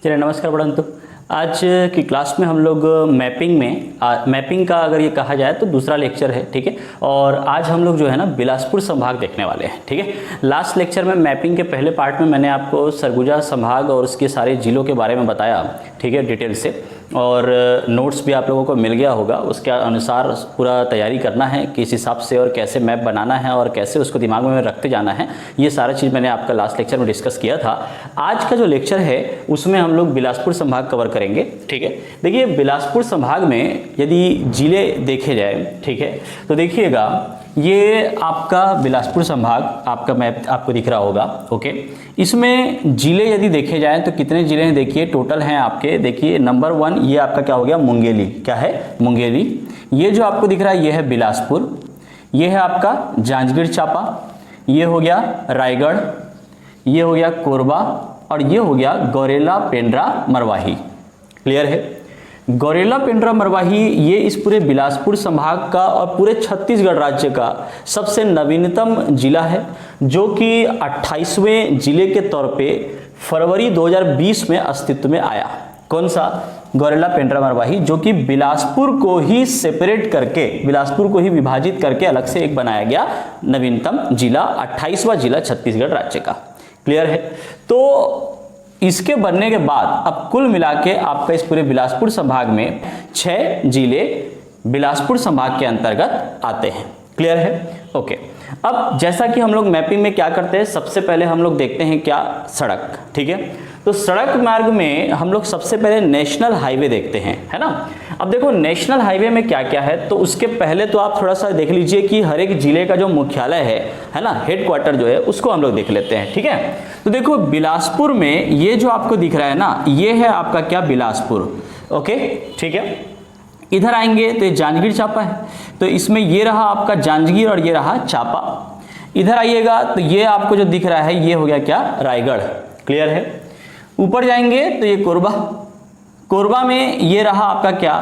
चलिए नमस्कार पढ़ंतु। आज की क्लास में हम लोग मैपिंग का अगर ये कहा जाए तो दूसरा लेक्चर है, ठीक है। और आज हम लोग जो है ना बिलासपुर संभाग देखने वाले हैं, ठीक है। लास्ट लेक्चर में मैपिंग के पहले पार्ट में मैंने आपको सरगुजा संभाग और उसके सारे जिलों के बारे में बताया, ठीक है, डिटेल से। और नोट्स भी आप लोगों को मिल गया होगा, उसके अनुसार पूरा तैयारी करना है, किस हिसाब से और कैसे मैप बनाना है और कैसे उसको दिमाग में रखते जाना है, ये सारा चीज़ मैंने आपका लास्ट लेक्चर में डिस्कस किया था। आज का जो लेक्चर है उसमें हम लोग बिलासपुर संभाग कवर करेंगे, ठीक है। देखिए बिलासपुर संभाग में यदि जिले देखे जाए, ठीक है, तो देखिएगा ये आपका बिलासपुर संभाग आपका मैप आपको दिख रहा होगा, ओके। इसमें जिले यदि देखे जाएं तो कितने जिले हैं, देखिए टोटल हैं आपके। देखिए नंबर 1 ये आपका क्या हो गया, मुंगेली। क्या है, मुंगेली। ये जो आपको दिख रहा है ये है बिलासपुर। ये है आपका जांजगीर चांपा। ये हो गया रायगढ़। ये हो गया कोरबा और ये हो गया गौरेला पेंड्रा मरवाही। क्लियर है। गौरेला पेंड्रा मरवाही ये इस पूरे बिलासपुर संभाग का और पूरे छत्तीसगढ़ राज्य का सबसे नवीनतम जिला है, जो कि 28वें जिले के तौर पे फरवरी 2020 में अस्तित्व में आया। कौन सा, गौरेला पेंड्रा मरवाही, जो कि बिलासपुर को ही सेपरेट करके, बिलासपुर को ही विभाजित करके अलग से एक बनाया गया नवीनतम जिला, 28वां जिला छत्तीसगढ़ राज्य का। क्लियर है। तो इसके बनने के बाद अब कुल मिला के आपका इस पूरे बिलासपुर संभाग में 6 जिले बिलासपुर संभाग के अंतर्गत आते हैं। क्लियर है, ओके। अब जैसा कि हम लोग मैपिंग में क्या करते हैं, सबसे पहले हम लोग देखते हैं क्या, सड़क, ठीक है। तो सड़क मार्ग में हम लोग सबसे पहले नेशनल हाईवे देखते हैं, है ना। अब देखो नेशनल हाईवे में क्या क्या है, तो उसके पहले तो आप थोड़ा सा देख लीजिए कि हर एक जिले का जो मुख्यालय है ना, हेडक्वार्टर जो है उसको हम लोग देख लेते हैं, ठीक है। तो देखो बिलासपुर में ये जो आपको दिख रहा है ना, ये है आपका क्या, बिलासपुर, ओके, ठीक है। इधर आएंगे तो ये जांजगीर चांपा है, तो इसमें ये रहा आपका जांजगीर और ये रहा चांपा। इधर आइएगा तो ये आपको जो दिख रहा है ये हो गया क्या, रायगढ़। क्लियर है। ऊपर जाएंगे तो ये कोरबा। कोरबा में ये रहा आपका क्या,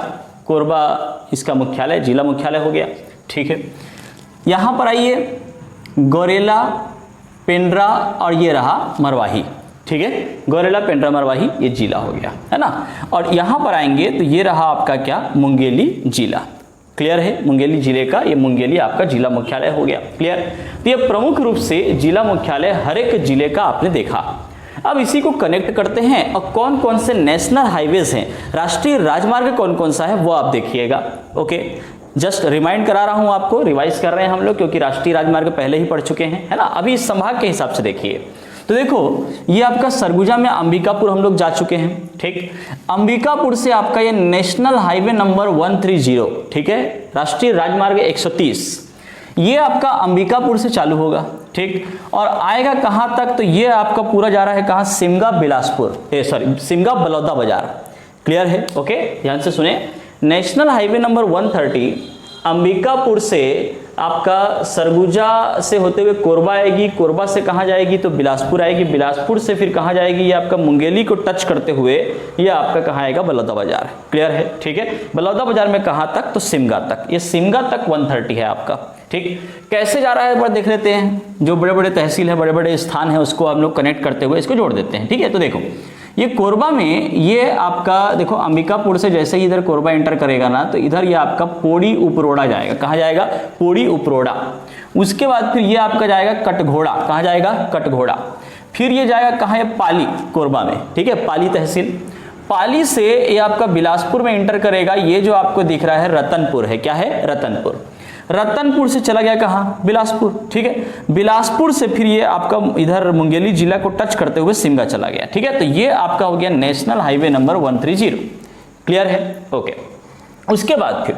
कोरबा इसका मुख्यालय, जिला मुख्यालय हो गया, ठीक है। यहां पर आइए गौरेला पेंड्रा और ये रहा मरवाही, ठीक है। गौरेला पेंड्रा मरवाही ये जिला हो गया, है ना। और यहां पर आएंगे तो ये रहा आपका क्या, मुंगेली जिला। क्लियर है। मुंगेली जिले का ये मुंगेली आपका जिला मुख्यालय हो गया। क्लियर। तो ये प्रमुख रूप से जिला मुख्यालय हर एक जिले का आपने देखा। अब इसी को कनेक्ट करते हैं और कौन कौन से नेशनल हाईवेज हैं, राष्ट्रीय राजमार्ग कौन कौन सा है वो आप देखिएगा, ओके। जस्ट रिमाइंड करा रहा हूं आपको, रिवाइज कर रहे हैं हम लोग, क्योंकि राष्ट्रीय राजमार्ग पहले ही पढ़ चुके हैं, है ना। अभी इस संभाग के हिसाब से देखिए तो देखो ये आपका सरगुजा में अंबिकापुर हम लोग जा चुके हैं, ठीक। अंबिकापुर से आपका ये नेशनल हाईवे नंबर 130, ठीक है, राष्ट्रीय राजमार्ग 130, ये आपका अंबिकापुर से चालू होगा, ठीक। और आएगा कहां तक, तो ये आपका पूरा जा रहा है कहां, सिमगा सिमगा बलौदा बाजार। क्लियर है, ओके। ध्यान से सुने, नेशनल हाईवे नंबर 130 अंबिकापुर से आपका सरगुजा से होते हुए कोरबा आएगी, कोरबा से कहां जाएगी तो बिलासपुर आएगी, बिलासपुर से फिर कहां जाएगी, ये आपका मुंगेली को टच करते हुए ये आपका कहां आएगा, बलौदा बाजार। क्लियर है, ठीक है। बलौदा बाजार में कहां तक, तो सिमगा तक, ये सिमगा तक 130 है आपका, ठीक। कैसे जा रहा है एक बार देख लेते हैं। जो बड़े बड़े तहसील है, बड़े बड़े स्थान है, उसको हम लोग कनेक्ट करते हुए इसको जोड़ देते हैं, ठीक है। तो देखो ये कोरबा में ये आपका देखो अंबिकापुर से जैसे ही इधर कोरबा एंटर करेगा ना, तो इधर ये आपका पोड़ी उपरोड़ा जाएगा। कहाँ जाएगा, पोड़ी उपरोड़ा। उसके बाद फिर ये आपका जाएगा कटघोड़ा। कहाँ जाएगा, कटघोड़ा। फिर ये जाएगा कहाँ है, पाली, कोरबा में, ठीक है, पाली तहसील। पाली से ये आपका बिलासपुर में एंटर करेगा, ये जो आपको दिख रहा है रतनपुर है। क्या है, रतनपुर। रतनपुर से चला गया कहाँ, बिलासपुर, ठीक है। बिलासपुर से फिर ये आपका इधर मुंगेली जिला को टच करते हुए सिमगा चला गया, ठीक है। तो ये आपका हो गया नेशनल हाईवे नंबर 130। क्लियर है, ओके। उसके बाद फिर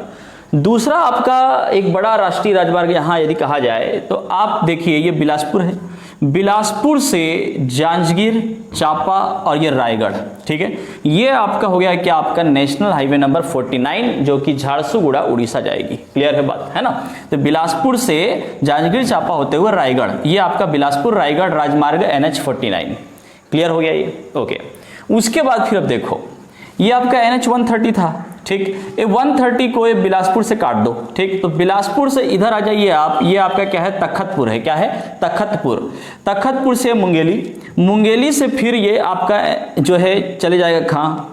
दूसरा आपका एक बड़ा राष्ट्रीय राजमार्ग यहाँ यदि कहा जाए तो आप देखिए ये बिलासपुर है। बिलासपुर से जांजगीर चांपा और ये रायगढ़, ठीक है। ये आपका हो गया क्या, आपका नेशनल हाईवे नंबर 49, जो कि झारसुगुड़ा उड़ीसा जाएगी। क्लियर है बात, है ना। तो बिलासपुर से जांजगीर चांपा होते हुए रायगढ़, ये आपका बिलासपुर रायगढ़ राजमार्ग NH49। क्लियर हो गया ये, ओके। उसके बाद फिर अब देखो ये आपका NH 130 था, ठीक। ये 130 को ये बिलासपुर से काट दो, ठीक। तो बिलासपुर से इधर आ जाइए आप, ये आपका क्या है, तखतपुर है, क्या है, तखतपुर। तखतपुर से मुंगेली, मुंगेली से फिर ये आपका जो है चले जाएगा कहाँ,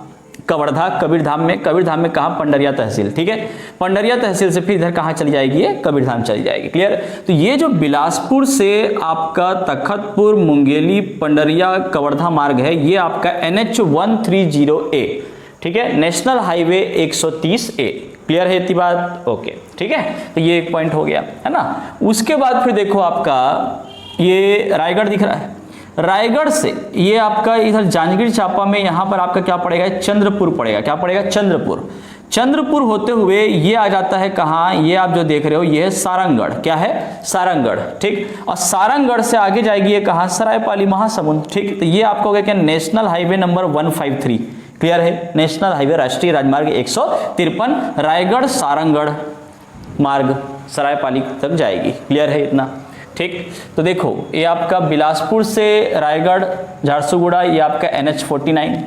कवर्धा, कबीरधाम में, कबीरधाम में कहाँ, पंडरिया तहसील, ठीक है। पंडरिया तहसील से फिर इधर कहाँ चली जाएगी, ये कबीरधाम चली जाएगी, क्लियर। तो ये जो बिलासपुर से आपका तखतपुर, मुंगेली, पंडरिया, कवर्धा मार्ग है, ये आपका NH130A, ठीक है, नेशनल हाईवे 130A, क्लियर है इतनी बात, ओके, ठीक है। तो ये एक पॉइंट हो गया, है ना। उसके बाद फिर देखो आपका ये रायगढ़ दिख रहा है, रायगढ़ से ये आपका इधर जांजगीर चांपा में यहाँ पर आपका क्या पड़ेगा, चंद्रपुर पड़ेगा, क्या पड़ेगा, चंद्रपुर। चंद्रपुर होते हुए ये आ जाता है कहाँ, ये आप जो देख रहे हो ये है सारंगगढ़, क्या है, सारंगगढ़, ठीक। और सारंगगढ़ से आगे जाएगी ये कहाँ, सरायपाली महासमुंद, ठीक। तो ये आपका हो गया क्या, नेशनल हाईवे नंबर 153, क्लियर है, नेशनल हाईवे राष्ट्रीय राजमार्ग 153 रायगढ़ सारंगगढ़ मार्ग रायपाली तक जाएगी, क्लियर है इतना, ठीक। तो देखो ये आपका बिलासपुर से रायगढ़ झारसुगुड़ा ये आपका NH49,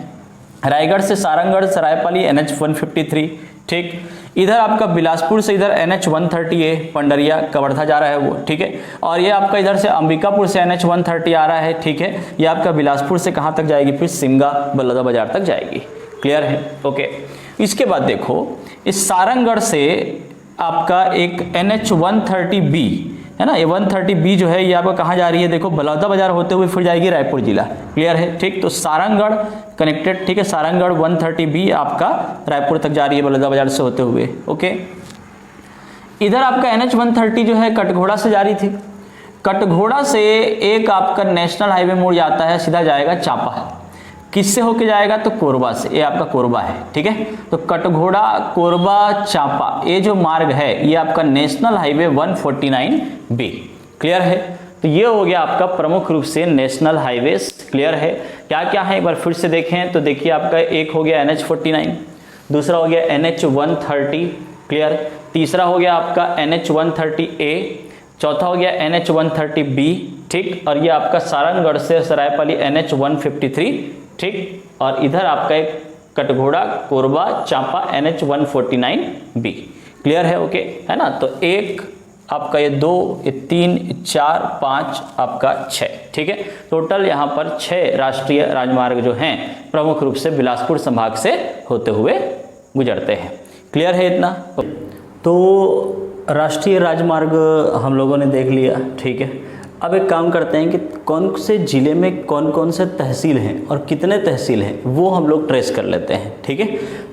रायगढ़ से सारंगगढ़ सरायपाली NH153, ठीक। इधर आपका बिलासपुर से इधर NH130A पंडरिया कवर्धा जा रहा है वो, ठीक है। और ये आपका इधर से अंबिकापुर से NH130 आ रहा है, ठीक है। ये आपका बिलासपुर से कहाँ तक जाएगी, फिर सिमगा बलौदाबाजार तक जाएगी, क्लियर है, ओके। इसके बाद देखो इस सारंगगढ़ से आपका एक NH130B है ना, ये 130B जो है ये आपका कहाँ जा रही है, देखो बलौदाबाजार होते हुए फिर जाएगी रायपुर जिला, क्लियर है, ठीक। तो सारंगगढ़ कनेक्टेड, ठीक है, सारंगगढ़ 130B आपका रायपुर तक जा रही है बलौदाबाजार से होते हुए, ओके। इधर आपका NH130 जो है कटघोड़ा से जा रही थी, कटघोड़ा से एक आपका नेशनल हाईवे मोड़ जाता है, सीधा जाएगा चांपा, किससे होके जाएगा, तो कोरबा से, ये आपका कोरबा है, ठीक है। तो कटघोड़ा, कोरबा, चांपा, ये जो मार्ग है ये आपका नेशनल हाईवे 149B, क्लियर है। तो ये हो गया आपका प्रमुख रूप से नेशनल हाईवे, क्लियर है। क्या क्या है एक बार फिर से देखें तो देखिए आपका एक हो गया NH49, दूसरा हो गया NH130, क्लियर, तीसरा हो गया आपका NH130A, चौथा हो गया NH130B, ठीक। और ये आपका सारंगगढ़ से सरायपाली NH153, ठीक। और इधर आपका एक कटघोड़ा, कोरबा, चांपा NH149B, क्लियर है, ओके, है ना। तो एक आपका ये 2, ये 3, 4, 5 आपका 6, ठीक है। टोटल यहाँ पर 6 राष्ट्रीय राजमार्ग जो हैं प्रमुख रूप से बिलासपुर संभाग से होते हुए गुजरते हैं, क्लियर है इतना। तो राष्ट्रीय राजमार्ग हम लोगों ने देख लिया, ठीक है। अब एक काम करते हैं कि कौन से ज़िले में कौन कौन से तहसील हैं और कितने तहसील हैं वो हम लोग ट्रेस कर लेते हैं, ठीक है।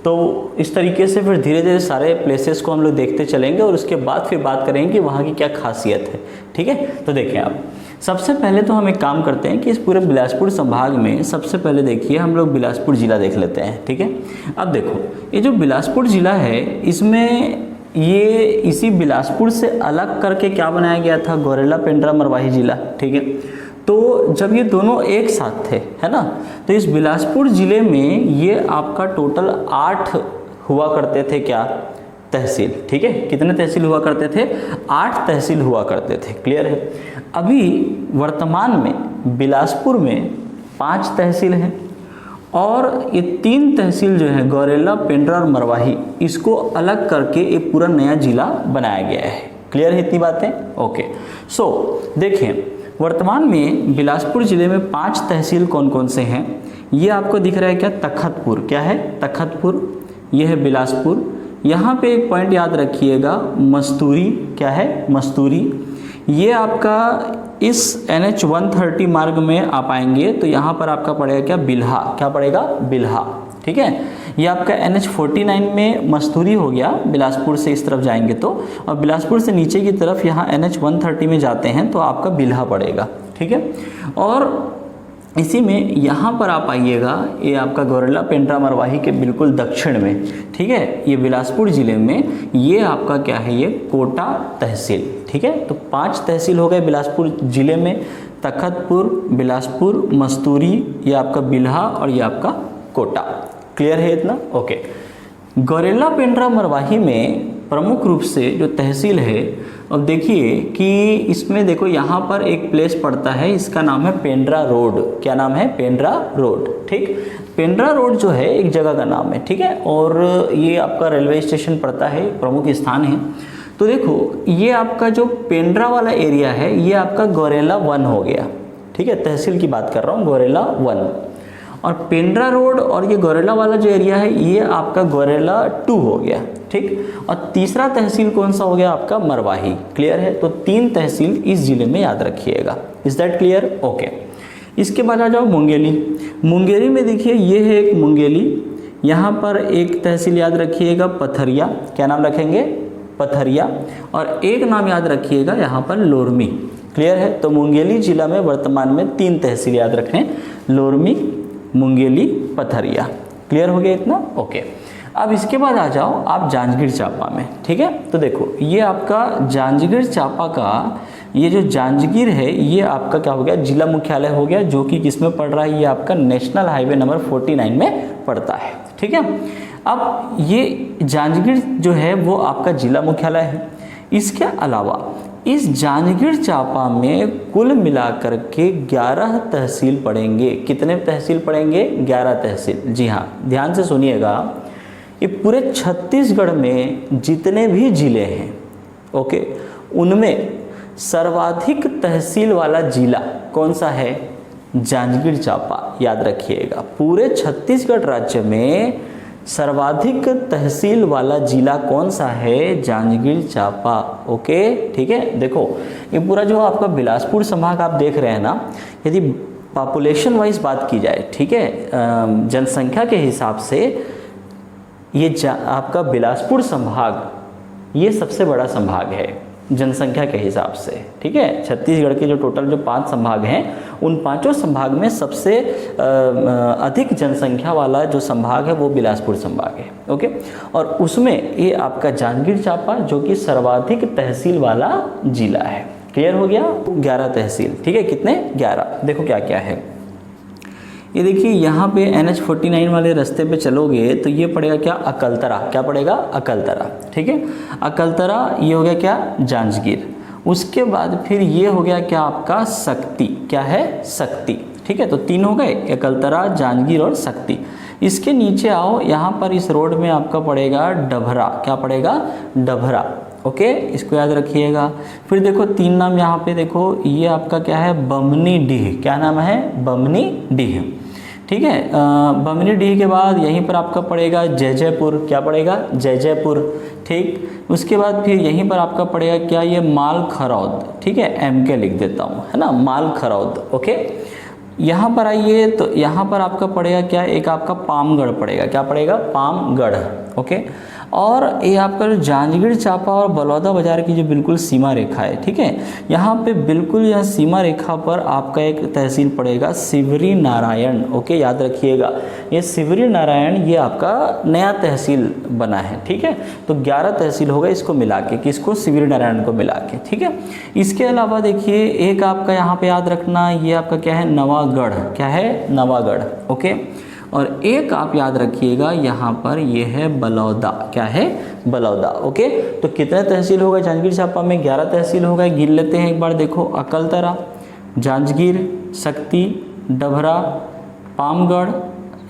तो इस तरीके से फिर धीरे धीरे सारे प्लेसेस को हम लोग देखते चलेंगे और उसके बाद फिर बात करेंगे कि वहाँ की क्या खासियत है, ठीक है। तो देखें आप, सबसे पहले तो हम एक काम करते हैं कि इस पूरे बिलासपुर संभाग में सबसे पहले देखिए हम लोग बिलासपुर ज़िला देख लेते हैं, ठीक है। अब देखो ये जो बिलासपुर ज़िला है इसमें ये इसी बिलासपुर से अलग करके क्या बनाया गया था, गौरेला पेंड्रा मरवाही जिला, ठीक है। तो जब ये दोनों एक साथ थे, है ना, तो इस बिलासपुर ज़िले में ये आपका टोटल 8 हुआ करते थे, क्या, तहसील, ठीक है। कितने तहसील हुआ करते थे, 8 तहसील हुआ करते थे, क्लियर है। अभी वर्तमान में बिलासपुर में 5 तहसील हैं और ये 3 तहसील जो है गौरेला, पेंड्रा और मरवाही, इसको अलग करके एक पूरा नया जिला बनाया गया है, क्लियर है इतनी बातें, ओके। सो देखें वर्तमान में बिलासपुर ज़िले में 5 तहसील कौन कौन से हैं, ये आपको दिख रहा है क्या, तखतपुर, क्या है, तखतपुर, ये है बिलासपुर। यहाँ पे एक पॉइंट याद रखिएगा, मस्तूरी, क्या है, मस्तूरी। ये आपका इस NH130 मार्ग में आप आएंगे तो यहाँ पर आपका पड़ेगा क्या, बिल्हा, क्या पड़ेगा, बिल्हा, ठीक है। ये आपका NH49 में मस्तूरी हो गया, बिलासपुर से इस तरफ जाएंगे तो, और बिलासपुर से नीचे की तरफ यहाँ NH130 में जाते हैं तो आपका बिल्हा पड़ेगा, ठीक है। और इसी में यहाँ पर आप आइएगा, ये आपका गौरेला पेंड्रा मरवाही के बिल्कुल दक्षिण में, ठीक है, ये बिलासपुर ज़िले में ये आपका क्या है, ये कोटा तहसील, ठीक है। तो 5 तहसील हो गए बिलासपुर ज़िले में, तखतपुर, बिलासपुर, मस्तूरी, ये आपका बिल्हा और ये आपका कोटा, क्लियर है इतना, ओके। गौरेला पेंड्रा मरवाही में प्रमुख रूप से जो तहसील है, अब देखिए कि इसमें देखो यहाँ पर एक प्लेस पड़ता है, इसका नाम है पेंड्रा रोड, क्या नाम है, पेंड्रा रोड, ठीक। पेंड्रा रोड जो है एक जगह का नाम है, ठीक है, और ये आपका रेलवे स्टेशन पड़ता है, प्रमुख स्थान है। तो देखो ये आपका जो पेंड्रा वाला एरिया है ये आपका गौरेला 1 हो गया, ठीक है, तहसील की बात कर रहा हूँ, गौरेला 1। और पेंड्रा रोड और ये गौरेला वाला जो एरिया है ये आपका गौरेला 2 हो गया, ठीक। और तीसरा तहसील कौन सा हो गया आपका, मरवाही। क्लियर है, तो 3 तहसील इस जिले में याद रखिएगा। Is that clear? ओके। इसके बाद आ जाओ मुंगेली। मुंगेली में देखिए ये है एक मुंगेली, यहाँ पर एक तहसील याद रखिएगा पथरिया। क्या नाम रखेंगे? पथरिया। और एक नाम याद रखिएगा यहाँ पर लोरमी। क्लियर है, तो मुंगेली जिला में वर्तमान में 3 तहसील याद रखें, लोरमी, मुंगेली, पथरिया। क्लियर हो गया इतना? ओके। अब इसके बाद आ जाओ आप जांजगीर चांपा में, ठीक है। तो देखो ये आपका जांजगीर चांपा का ये जो जांजगीर है ये आपका क्या हो गया, जिला मुख्यालय हो गया, जो कि किसमें पड़ रहा है, ये आपका नेशनल हाईवे नंबर 49 में पड़ता है, ठीक है। अब ये जांजगीर जो है वो आपका जिला मुख्यालय है। इसके अलावा इस जांजगीर चांपा में कुल मिलाकर के 11 तहसील पड़ेंगे। कितने तहसील पड़ेंगे? 11 तहसील। जी हाँ, ध्यान से सुनिएगा, ये पूरे छत्तीसगढ़ में जितने भी जिले हैं, ओके, उनमें सर्वाधिक तहसील वाला जिला कौन सा है? जांजगीर चांपा। याद रखिएगा, पूरे छत्तीसगढ़ राज्य में सर्वाधिक तहसील वाला जिला कौन सा है? जांजगीर चांपा। ओके, ठीक है। देखो ये पूरा जो आपका बिलासपुर संभाग आप देख रहे हैं ना, यदि पॉपुलेशन वाइज बात की जाए, ठीक है, जनसंख्या के हिसाब से ये आपका बिलासपुर संभाग ये सबसे बड़ा संभाग है जनसंख्या के हिसाब से, ठीक है। छत्तीसगढ़ के जो टोटल जो 5 संभाग हैं उन 5 संभाग में सबसे अधिक जनसंख्या वाला जो संभाग है वो बिलासपुर संभाग है, ओके। और उसमें ये आपका जांजगीर चांपा जो कि सर्वाधिक तहसील वाला जिला है। क्लियर हो गया? 11 तहसील, ठीक है। कितने? 11। देखो क्या क्या है, ये देखिए यहाँ पे NH49 वाले रास्ते पे चलोगे तो ये पड़ेगा क्या? अकलतरा। क्या पड़ेगा? अकलतरा, ठीक है। अकलतरा ये हो गया क्या? जांजगीर। उसके बाद फिर ये हो गया क्या आपका? सक्ती। क्या है? सक्ती, ठीक है। तो 3 हो गए, अकलतरा, जांजगीर और सक्ती। इसके नीचे आओ, यहाँ पर इस रोड में आपका पड़ेगा डभरा। क्या पड़ेगा? डभरा, ओके, इसको याद रखिएगा। फिर देखो 3 नाम यहाँ पे देखो, ये आपका क्या है? बमनी डीह। क्या नाम है? बमनी डीह, ठीक है। बमनी डीह के बाद यहीं पर आपका पड़ेगा जयजयपुर। क्या पड़ेगा? जयजयपुर, ठीक। उसके बाद फिर यहीं पर आपका पड़ेगा क्या? ये माल खरौद, ठीक है, MK लिख देता हूँ, है ना, माल खरौद, ओके। यहाँ पर आइए तो यहाँ पर आपका पड़ेगा क्या? एक आपका पामगढ़ पड़ेगा। क्या पड़ेगा? पामगढ़, ओके। और ये आपका जो जांजगीर चांपा और बलौदा बाजार की जो बिल्कुल सीमा रेखा है, ठीक है, यहाँ पे बिल्कुल यहाँ सीमा रेखा पर आपका एक तहसील पड़ेगा सिवरी नारायण। ओके, याद रखिएगा, ये सिवरी नारायण ये आपका नया तहसील बना है, ठीक है। तो 11 तहसील होगा इसको मिला के, किसको? सिवरी नारायण को मिला के, ठीक है। इसके अलावा देखिए एक आपका यहाँ पे याद रखना, ये आपका क्या है? नवागढ़। क्या है? नवागढ़, ओके। और एक आप याद रखिएगा यहाँ पर ये है बलौदा। क्या है? बलौदा, ओके। तो कितने तहसील होगा जांजगीर चांपा में? 11 तहसील होगा। गिन लेते हैं एक बार, देखो अकलतरा, जांजगीर, सक्ती, डभरा, पामगढ़,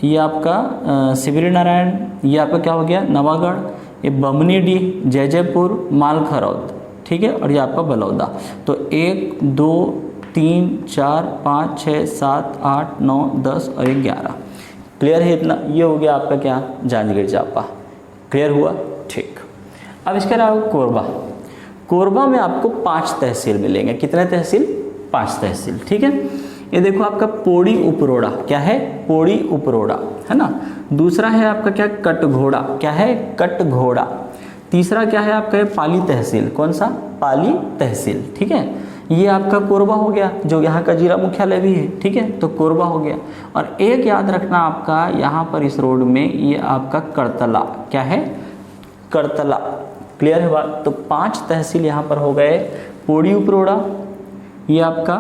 ये आपका सिवरी नारायण, ये आपका क्या हो गया? नवागढ़, ये बमनी डीह, जयजयपुर, माल खरौद, ठीक है, और ये आपका बलौदा। तो 1 2 3 4 5 6 7 8 9 10 और 11। क्लियर है इतना? ये हो गया आपका क्या? जांजगीर चांपा। क्लियर हुआ? ठीक। अब इसके अलावा कोरबा। कोरबा में आपको 5 तहसील मिलेंगे। कितने तहसील? 5 तहसील, ठीक है। ये देखो आपका पोड़ी उपरोड़ा। क्या है? पोड़ी उपरोड़ा, है ना। दूसरा है आपका क्या? कटघोड़ा। क्या है? कटघोड़ा। तीसरा क्या है आपका? पाली तहसील। कौन सा? पाली तहसील, ठीक है। ये आपका कोरबा हो गया, जो यहाँ का जिला मुख्यालय भी है, ठीक है। तो कोरबा हो गया। और एक याद रखना आपका यहाँ पर इस रोड में, ये आपका करतला। क्या है? करतला। क्लियर है बात? तो 5 तहसील यहाँ पर हो गए, पोड़ी उपरोड़ा, ये आपका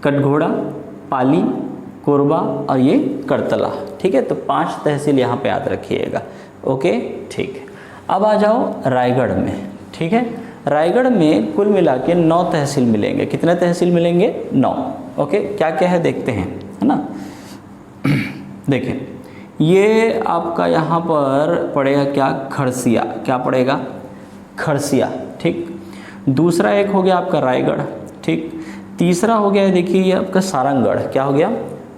कटघोड़ा, पाली, कोरबा और ये करतला, ठीक है। तो 5 तहसील यहाँ पे याद रखिएगा, ओके, ठीक है। अब आ जाओ रायगढ़ में, ठीक है। रायगढ़ में कुल मिला के 9 तहसील मिलेंगे। कितने तहसील मिलेंगे? 9, ओके। क्या क्या है देखते हैं, है ना। देखिए ये आपका यहाँ पर पड़ेगा क्या, खरसिया, क्या पड़ेगा, खरसिया, ठीक। दूसरा एक हो गया आपका रायगढ़, ठीक। तीसरा हो गया देखिए ये आपका सारंगगढ़, क्या हो गया,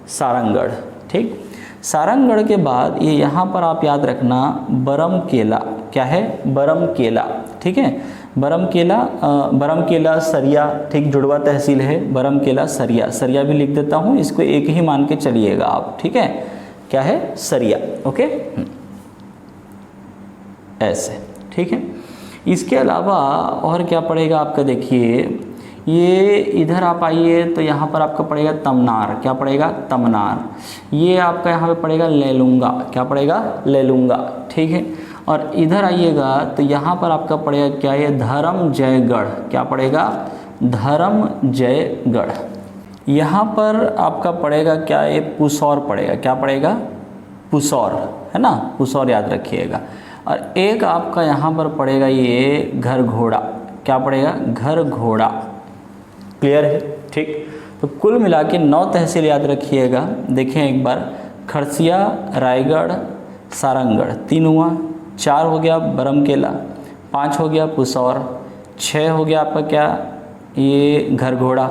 सारंगगढ़, ठीक। सारंगगढ़ के बाद ये यहाँ पर आप याद रखना बरमकेला, क्या है, बरमकेला, ठीक है। बरमकेला सरिया, ठीक, जुड़वा तहसील है, बरमकेला सरिया, सरिया भी लिख देता हूँ, इसको एक ही मान के चलिएगा आप, ठीक है, क्या है, सरिया, ओके, ऐसे, ठीक है। इसके अलावा और क्या पड़ेगा आपका, देखिए ये इधर आप आइए तो यहाँ पर आपका पड़ेगा तमनार, क्या पड़ेगा, तमनार। ये आपका यहाँ पे पड़ेगा लेलूंगा, क्या पड़ेगा, लेलूंगा, ठीक है। और इधर आइएगा तो यहाँ पर आपका पड़ेगा क्या, ये धर्मजयगढ़, क्या पड़ेगा, धर्मजयगढ़। यहाँ पर आपका पड़ेगा क्या, ये पुसौर पड़ेगा, क्या पड़ेगा, पुसौर, है ना, पुसौर याद रखिएगा। और एक आपका यहाँ पर पड़ेगा ये घर घोड़ा, क्या पड़ेगा, घर घोड़ा, क्लियर है, ठीक। तो कुल मिला के 9 तहसील याद रखिएगा। देखें एक बार, खरसिया, रायगढ़, सारंगगढ़ 3 हुआ, 4 हो गया बरमकेला, 5 हो गया पुसौर, 6 हो गया आपका क्या, ये घर घोड़ा,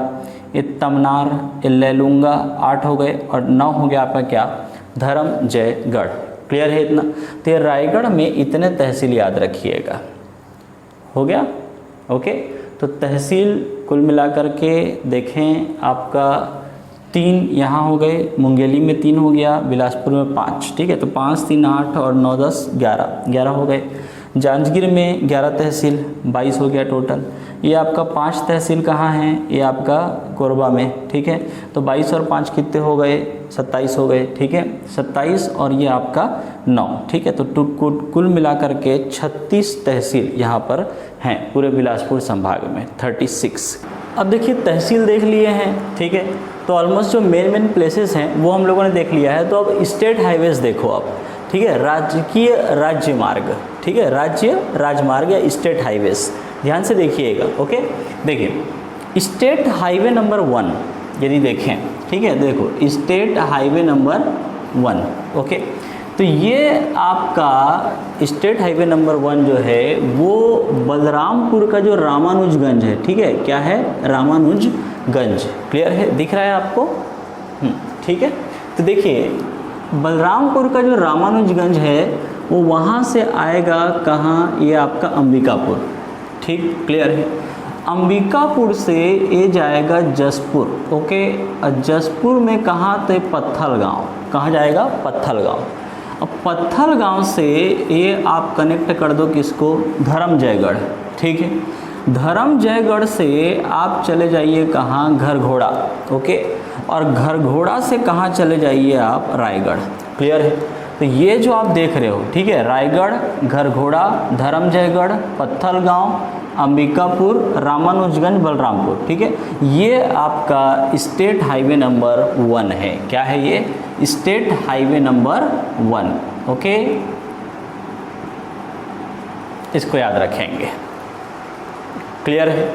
ये तमनार, ये लेलूंगा 8 हो गए, और 9 हो गया आपका क्या, धर्मजयगढ़। क्लियर है इतना। तो ये रायगढ़ में इतने तहसील याद रखिएगा, हो गया, ओके। तो तहसील कुल मिलाकर के देखें आपका 3 यहाँ हो गए, मुंगेली में 3 हो गया, बिलासपुर में 5, ठीक है। तो 5, 3, 8 और 9, 10, 11 हो गए। जांजगीर में 11 तहसील, 22 हो गया टोटल। ये आपका 5 तहसील कहाँ हैं, ये आपका कोरबा में, ठीक है। तो 22 और 5 कितने हो गए, 27 हो गए, ठीक है, 27 और ये आपका 9, ठीक है। तो कुल मिलाकर के 36 तहसील यहाँ पर हैं पूरे बिलासपुर संभाग में, 36। अब देखिए तहसील देख लिए हैं, ठीक है। तो ऑलमोस्ट जो मेन प्लेसेस हैं वो हम लोगों ने देख लिया है। तो अब स्टेट हाईवेज देखो आप, ठीक है, राजकीय राज्य मार्ग, ठीक है, राज्य राजमार्ग या स्टेट हाईवेज, ध्यान से देखिएगा, ओके। देखिए स्टेट हाईवे नंबर 1 यदि देखें, ठीक है, देखो स्टेट हाईवे नंबर 1, ओके। तो ये आपका स्टेट हाईवे नंबर 1 जो है वो बलरामपुर का जो रामानुजगंज है, ठीक है, क्या है, रामानुजगंज, क्लियर है, दिख रहा है आपको, ठीक है। तो देखिए बलरामपुर का जो रामानुजगंज है वो वहाँ से आएगा कहाँ, ये आपका अंबिकापुर, ठीक, क्लियर है। अंबिकापुर से ये जाएगा जसपुर, ओके। और जसपुर में कहाँ, तो पत्थल गाँव, कहाँ जाएगा, पत्थल गाँव। अब पत्थल गांव से ये आप कनेक्ट कर दो किसको, धर्मजयगढ़, ठीक है। धर्मजयगढ़ से आप चले जाइए कहाँ, घर घोड़ा, ओके। और घर घोड़ा से कहाँ चले जाइए आप, रायगढ़, क्लियर है। तो ये जो आप देख रहे हो, ठीक है, रायगढ़, घर घोड़ा, धर्मजयगढ़, पत्थल गांव, अंबिकापुर, रामानुजगंज, बलरामपुर, ठीक है, ये आपका स्टेट हाईवे नंबर 1 है। क्या है ये, स्टेट हाईवे नंबर 1, ओके। इसको याद रखेंगे, क्लियर है।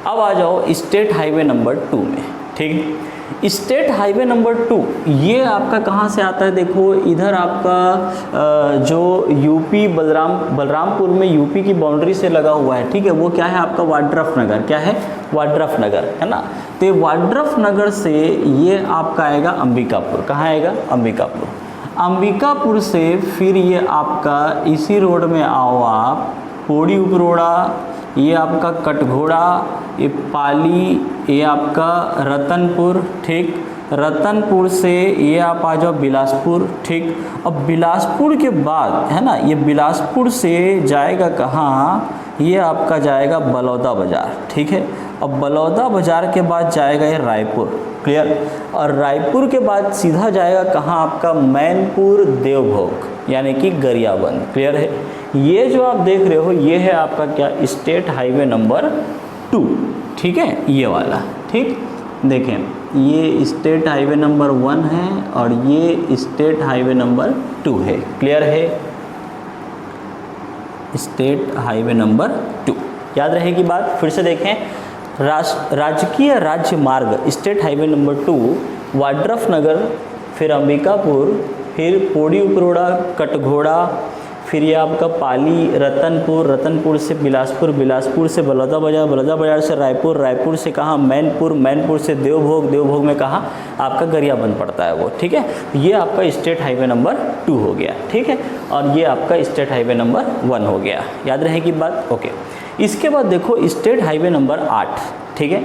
अब आ जाओ स्टेट हाईवे नंबर 2 में, ठीक। स्टेट हाईवे नंबर 2 ये आपका कहाँ से आता है, देखो इधर आपका जो यूपी बलरामपुर में यूपी की बाउंड्री से लगा हुआ है, ठीक है। वो क्या है आपका, वाड्रफ नगर, क्या है, वाड्रफ नगर, है ना। तो ये वाड्रफ नगर से ये आपका आएगा अंबिकापुर, कहाँ आएगा, अंबिकापुर। अंबिकापुर से फिर ये आपका इसी रोड में आओ आप, पोड़ी उपरोड़ा, ये आपका कटघोड़ा, ये पाली, ये आपका रतनपुर, ठीक। रतनपुर से ये आप आ जाओ बिलासपुर, ठीक। अब बिलासपुर के बाद, है ना, ये बिलासपुर से जाएगा कहाँ, ये आपका जाएगा बलौदा बाज़ार, ठीक है। अब बलौदा बाज़ार के बाद जाएगा ये रायपुर, क्लियर। और रायपुर के बाद सीधा जाएगा कहाँ आपका, मैनपुर देवभोग यानी कि गरियाबंद, क्लियर है। ये जो आप देख रहे हो ये है आपका क्या, स्टेट हाईवे नंबर 2, ठीक है, ये वाला, ठीक। देखें ये स्टेट हाईवे नंबर 1 है और ये स्टेट हाईवे नंबर 2 है, क्लियर है, स्टेट हाईवे नंबर 2, याद रहेगी बात। फिर से देखें, राजकीय राज्य मार्ग स्टेट हाईवे नंबर 2 वाड्रफ नगर, फिर अंबिकापुर, फिर पौड़ी उपरोड़ा, कटघोड़ा, फिर ये आपका पाली, रतनपुर, रतनपुर से बिलासपुर, बिलासपुर से बलौदा बाजार, बलौदा बाजार से रायपुर, रायपुर से कहाँ मैनपुर, मैनपुर से देवभोग, देवभोग में कहाँ आपका गरियाबंद पड़ता है वो, ठीक है। ये आपका स्टेट हाईवे नंबर 2 हो गया, ठीक है। और ये आपका स्टेट हाईवे नंबर 1 हो गया, याद रहेगी बात, ओके। इसके बाद देखो स्टेट हाईवे नंबर 8, ठीक है।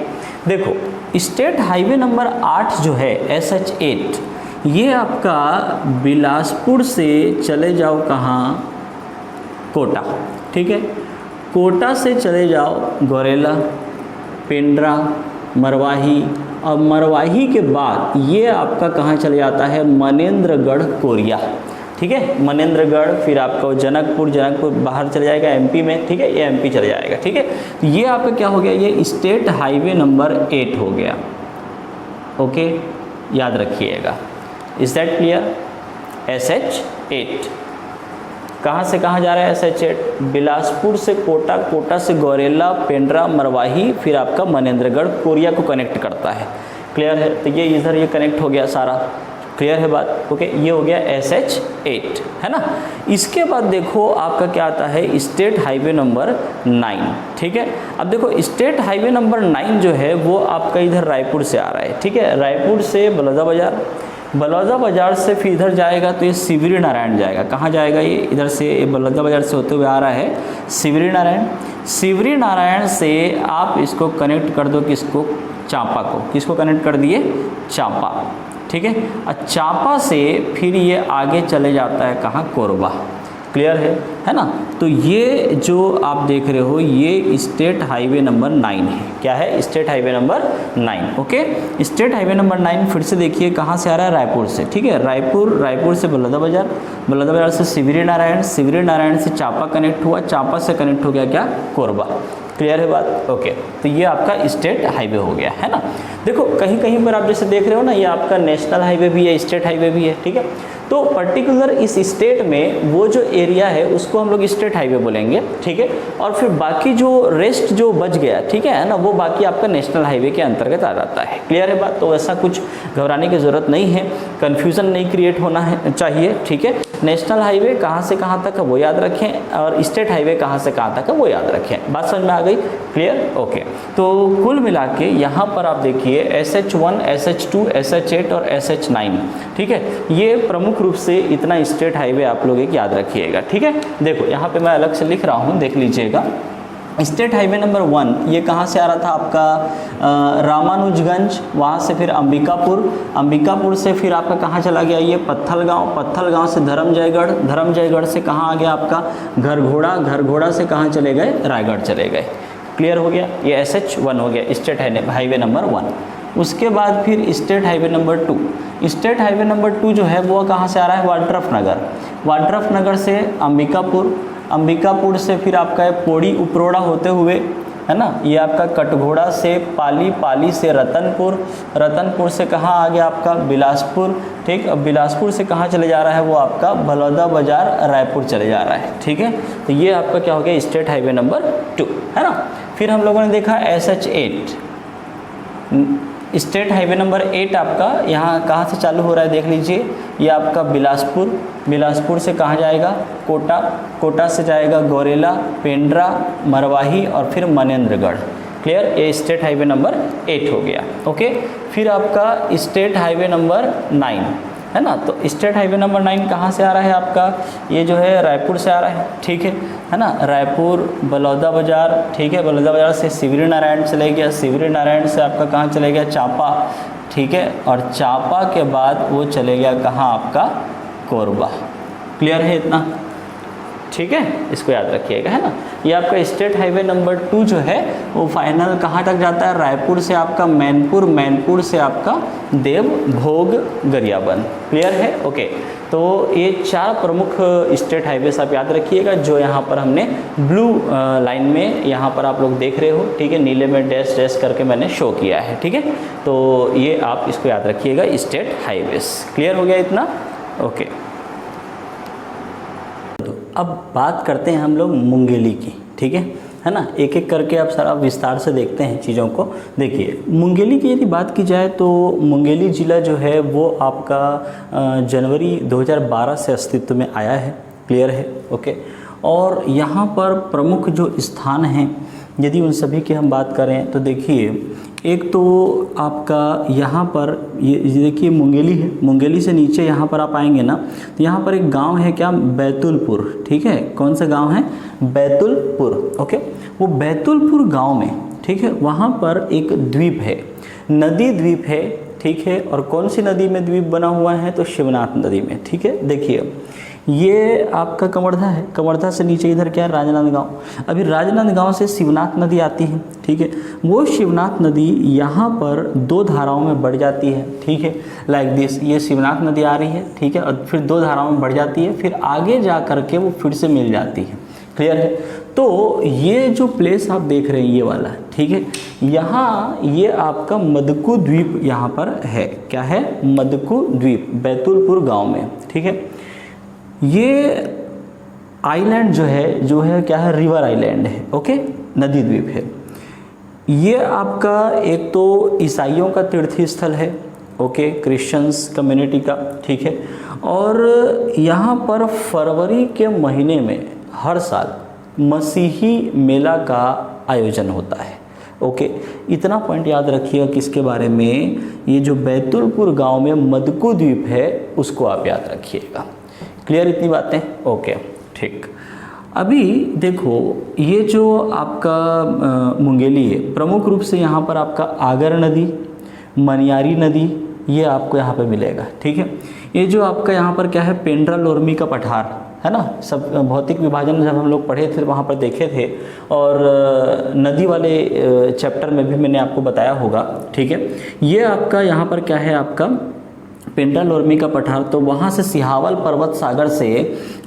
देखो स्टेट हाईवे नंबर 8 जो है SH8, ये आपका बिलासपुर से चले जाओ कहाँ, कोटा, ठीक है। कोटा से चले जाओ गौरेला, पेंड्रा, मरवाही, और मरवाही के बाद ये आपका कहाँ चले जाता है, मनेंद्रगढ़ कोरिया, ठीक है। मनेंद्रगढ़, फिर आपका जनकपुर, जनकपुर बाहर चले जाएगा MP में, ठीक है, ये MP चले जाएगा, ठीक है। तो ये आपका क्या हो गया, ये स्टेट हाईवे नंबर 8 हो गया, ओके, याद रखिएगा। Is that clear. SH8 कहाँ से कहाँ जा रहा है, SH8 बिलासपुर से कोटा, कोटा से गौरेला, पेंड्रा, मरवाही, फिर आपका मनेंद्रगढ़ कोरिया को कनेक्ट करता है, क्लियर है। तो ये इधर ये कनेक्ट हो गया सारा, क्लियर है बात, ओके। ये हो गया SH8, है ना। इसके बाद देखो आपका क्या आता है, स्टेट हाईवे नंबर 9, ठीक है। अब देखो स्टेट हाईवे नंबर 9 जो है वो आपका इधर रायपुर से आ रहा है, ठीक है। रायपुर से बलौदा बाजार, बलौदा बाजार से फिर इधर जाएगा तो ये सिवरी नारायण जाएगा, कहाँ जाएगा ये, इधर से बलौदा बाजार से होते हुए आ रहा है सिवरी नारायण। सिवरी नारायण से आप इसको कनेक्ट कर दो किसको, चांपा को, किसको कनेक्ट कर दिए, चांपा, ठीक है। और चांपा से फिर ये आगे चले जाता है कहाँ, कोरबा, क्लियर है ना। तो ये जो आप देख रहे हो ये स्टेट हाईवे नंबर 9 है, क्या है, state highway number 9, okay. State highway number 9 फिर से देखिए कहाँ से आ रहा है, रायपुर से, ठीक है। रायपुर, रायपुर से बलौदा बाजार, बलौदा बाजार से सिवरी नारायण, सिवरी नारायण से चांपा कनेक्ट हुआ, चांपा से कनेक्ट हो गया क्या, कोरबा, क्लियर है बात, ओके। तो ये आपका स्टेट हाईवे हो गया, है ना। देखो कहीं कहीं पर आप जैसे देख रहे हो ना, ये आपका नेशनल हाईवे भी है, स्टेट हाईवे भी है, ठीक है। तो पर्टिकुलर इस स्टेट में वो जो एरिया है उसको हम लोग स्टेट हाईवे बोलेंगे, ठीक है। और फिर बाकी जो रेस्ट जो बच गया, ठीक है ना, वो बाकी आपका नेशनल हाईवे के अंतर्गत आ जाता है, क्लियर है बात। तो ऐसा कुछ घबराने की ज़रूरत नहीं है, कन्फ्यूज़न नहीं क्रिएट होना है चाहिए, ठीक है। नेशनल हाईवे कहाँ से कहाँ तक है वो याद रखें, और स्टेट हाईवे कहाँ से कहाँ तक है वो याद रखें, बात समझ में आ गई, क्लियर, ओके। तो कुल मिला के यहाँ पर आप देखिए SH1, SH2, SH8 और SH9, ठीक है। ये प्रमुख रूप से इतना स्टेट हाईवे आप लोग एक याद रखिएगा, ठीक है। देखो यहाँ पे मैं अलग से लिख रहा हूँ, देख लीजिएगा। स्टेट हाईवे नंबर 1 ये कहाँ से आ रहा था आपका, रामानुजगंज, वहाँ से फिर अंबिकापुर, अंबिकापुर से फिर आपका कहाँ चला गया, ये पत्थलगांव, पत्थलगांव से धर्मजयगढ़, धर्मजयगढ़ से कहाँ आ गया आपका, घरघोड़ा, घरघोड़ा से कहाँ चले गए, रायगढ़ चले गए, क्लियर हो गया। ये SH1 हो गया, स्टेट हाईवे नंबर 1। उसके बाद फिर state highway number 2, state highway number 2 जो है वो कहाँ से आ रहा है, वाड्रफ नगर, वाड्रफ नगर से अंबिकापुर, अंबिकापुर से फिर आपका पौड़ी उपरोड़ा होते हुए, है ना, ये आपका कटघोड़ा से पाली, पाली से रतनपुर, रतनपुर से कहाँ आ गया आपका, बिलासपुर, ठीक। अब बिलासपुर से कहाँ चले जा रहा है वो आपका बलौदा बाजार, रायपुर चले जा रहा है, ठीक है। तो ये आपका क्या हो गया, स्टेट हाईवे नंबर 2, है ना। फिर हम लोगों ने देखा SH8, स्टेट हाईवे नंबर 8 आपका यहाँ कहाँ से चालू हो रहा है, देख लीजिए। ये आपका बिलासपुर, बिलासपुर से कहाँ जाएगा, कोटा, कोटा से जाएगा गौरेला, पेंड्रा, मरवाही और फिर मनेंद्रगढ़, क्लियर। ये स्टेट हाईवे नंबर 8 हो गया, ओके। फिर आपका स्टेट हाईवे नंबर 9, है ना। तो स्टेट हाईवे नंबर 9 कहाँ से आ रहा है आपका, ये जो है रायपुर से आ रहा है, ठीक है ना। रायपुर, बलौदा बाजार, ठीक है, बलौदा बाजार से सिवरी नारायण चले गया, सिवरी नारायण से आपका कहाँ चले गया, चांपा, ठीक है। और चांपा के बाद वो चले गया कहाँ आपका, कोरबा, क्लियर है इतना, ठीक है, इसको याद रखिएगा, है ना। ये आपका स्टेट हाईवे नंबर 2 जो है वो फाइनल कहाँ तक जाता है, रायपुर से आपका मैनपुर, मैनपुर से आपका देवभोग, गरियाबंद, क्लियर है, ओके। तो ये 4 प्रमुख स्टेट हाईवेज आप याद रखिएगा, जो यहाँ पर हमने ब्लू लाइन में यहाँ पर आप लोग देख रहे हो, ठीक है, नीले में डैश डैश करके मैंने शो किया है, ठीक है। तो ये आप इसको याद रखिएगा, स्टेट हाईवेज, क्लियर हो गया इतना, ओके। अब बात करते हैं हम लोग मुंगेली की, ठीक है है ना, एक एक करके आप सारा विस्तार से देखते हैं चीज़ों को। देखिए मुंगेली की यदि बात की जाए तो मुंगेली ज़िला जो है वो आपका जनवरी 2012 से अस्तित्व में आया है। क्लियर है, ओके। और यहाँ पर प्रमुख जो स्थान हैं यदि उन सभी की हम बात करें तो देखिए एक तो आपका यहाँ पर ये देखिए मुंगेली है, मुंगेली से नीचे यहाँ पर आप आएंगे ना तो यहाँ पर एक गांव है क्या, बैतुलपुर। ठीक है, कौन सा गांव है, बैतुलपुर। ओके, वो बैतुलपुर गांव में, ठीक है, वहाँ पर एक द्वीप है, नदी द्वीप है। ठीक है, और कौन सी नदी में द्वीप बना हुआ है, तो शिवनाथ नदी में। ठीक है, देखिए ये आपका कवर्धा है, कवर्धा से नीचे इधर क्या है, राजनांदगांव। अभी राजनांदगांव से शिवनाथ नदी आती है। ठीक है, वो शिवनाथ नदी यहाँ पर दो धाराओं में बढ़ जाती है। ठीक है, लाइक दिस, ये शिवनाथ नदी आ रही है, ठीक है, और फिर दो धाराओं में बढ़ जाती है, फिर आगे जा करके वो फिर से मिल जाती है। क्लियर है, तो ये जो प्लेस आप देख रहे हैं ये वाला, ठीक है, यहाँ ये आपका मदकू द्वीप यहाँ पर है। क्या है, मदकू द्वीप, बैतुलपुर गाँव में। ठीक है, ये आइलैंड जो है क्या है, रिवर आइलैंड है। ओके, नदी द्वीप है। ये आपका एक तो ईसाइयों का तीर्थ स्थल है, ओके, क्रिश्चियंस कम्युनिटी का। ठीक है, और यहाँ पर फरवरी के महीने में हर साल मसीही मेला का आयोजन होता है। ओके, इतना पॉइंट याद रखिएगा किसके बारे में, ये जो बैतुलपुर गांव में मदकू द्वीप है उसको आप याद रखिएगा। क्लियर इतनी बातें, ओके, ठीक। अभी देखो ये जो आपका मुंगेली है, प्रमुख रूप से यहाँ पर आपका आगर नदी, मनियारी नदी, ये आपको यहाँ पे मिलेगा। ठीक है, ये जो आपका यहाँ पर क्या है, पेंड्रा लोरमी का पठार है ना, सब भौतिक विभाजन जब हम लोग पढ़े थे वहाँ पर देखे थे, और नदी वाले चैप्टर में भी मैंने आपको बताया होगा। ठीक है, ये आपका यहाँ पर क्या है, आपका पेंड्रा लोरमी का पठार। तो वहाँ से सिहावल पर्वत सागर से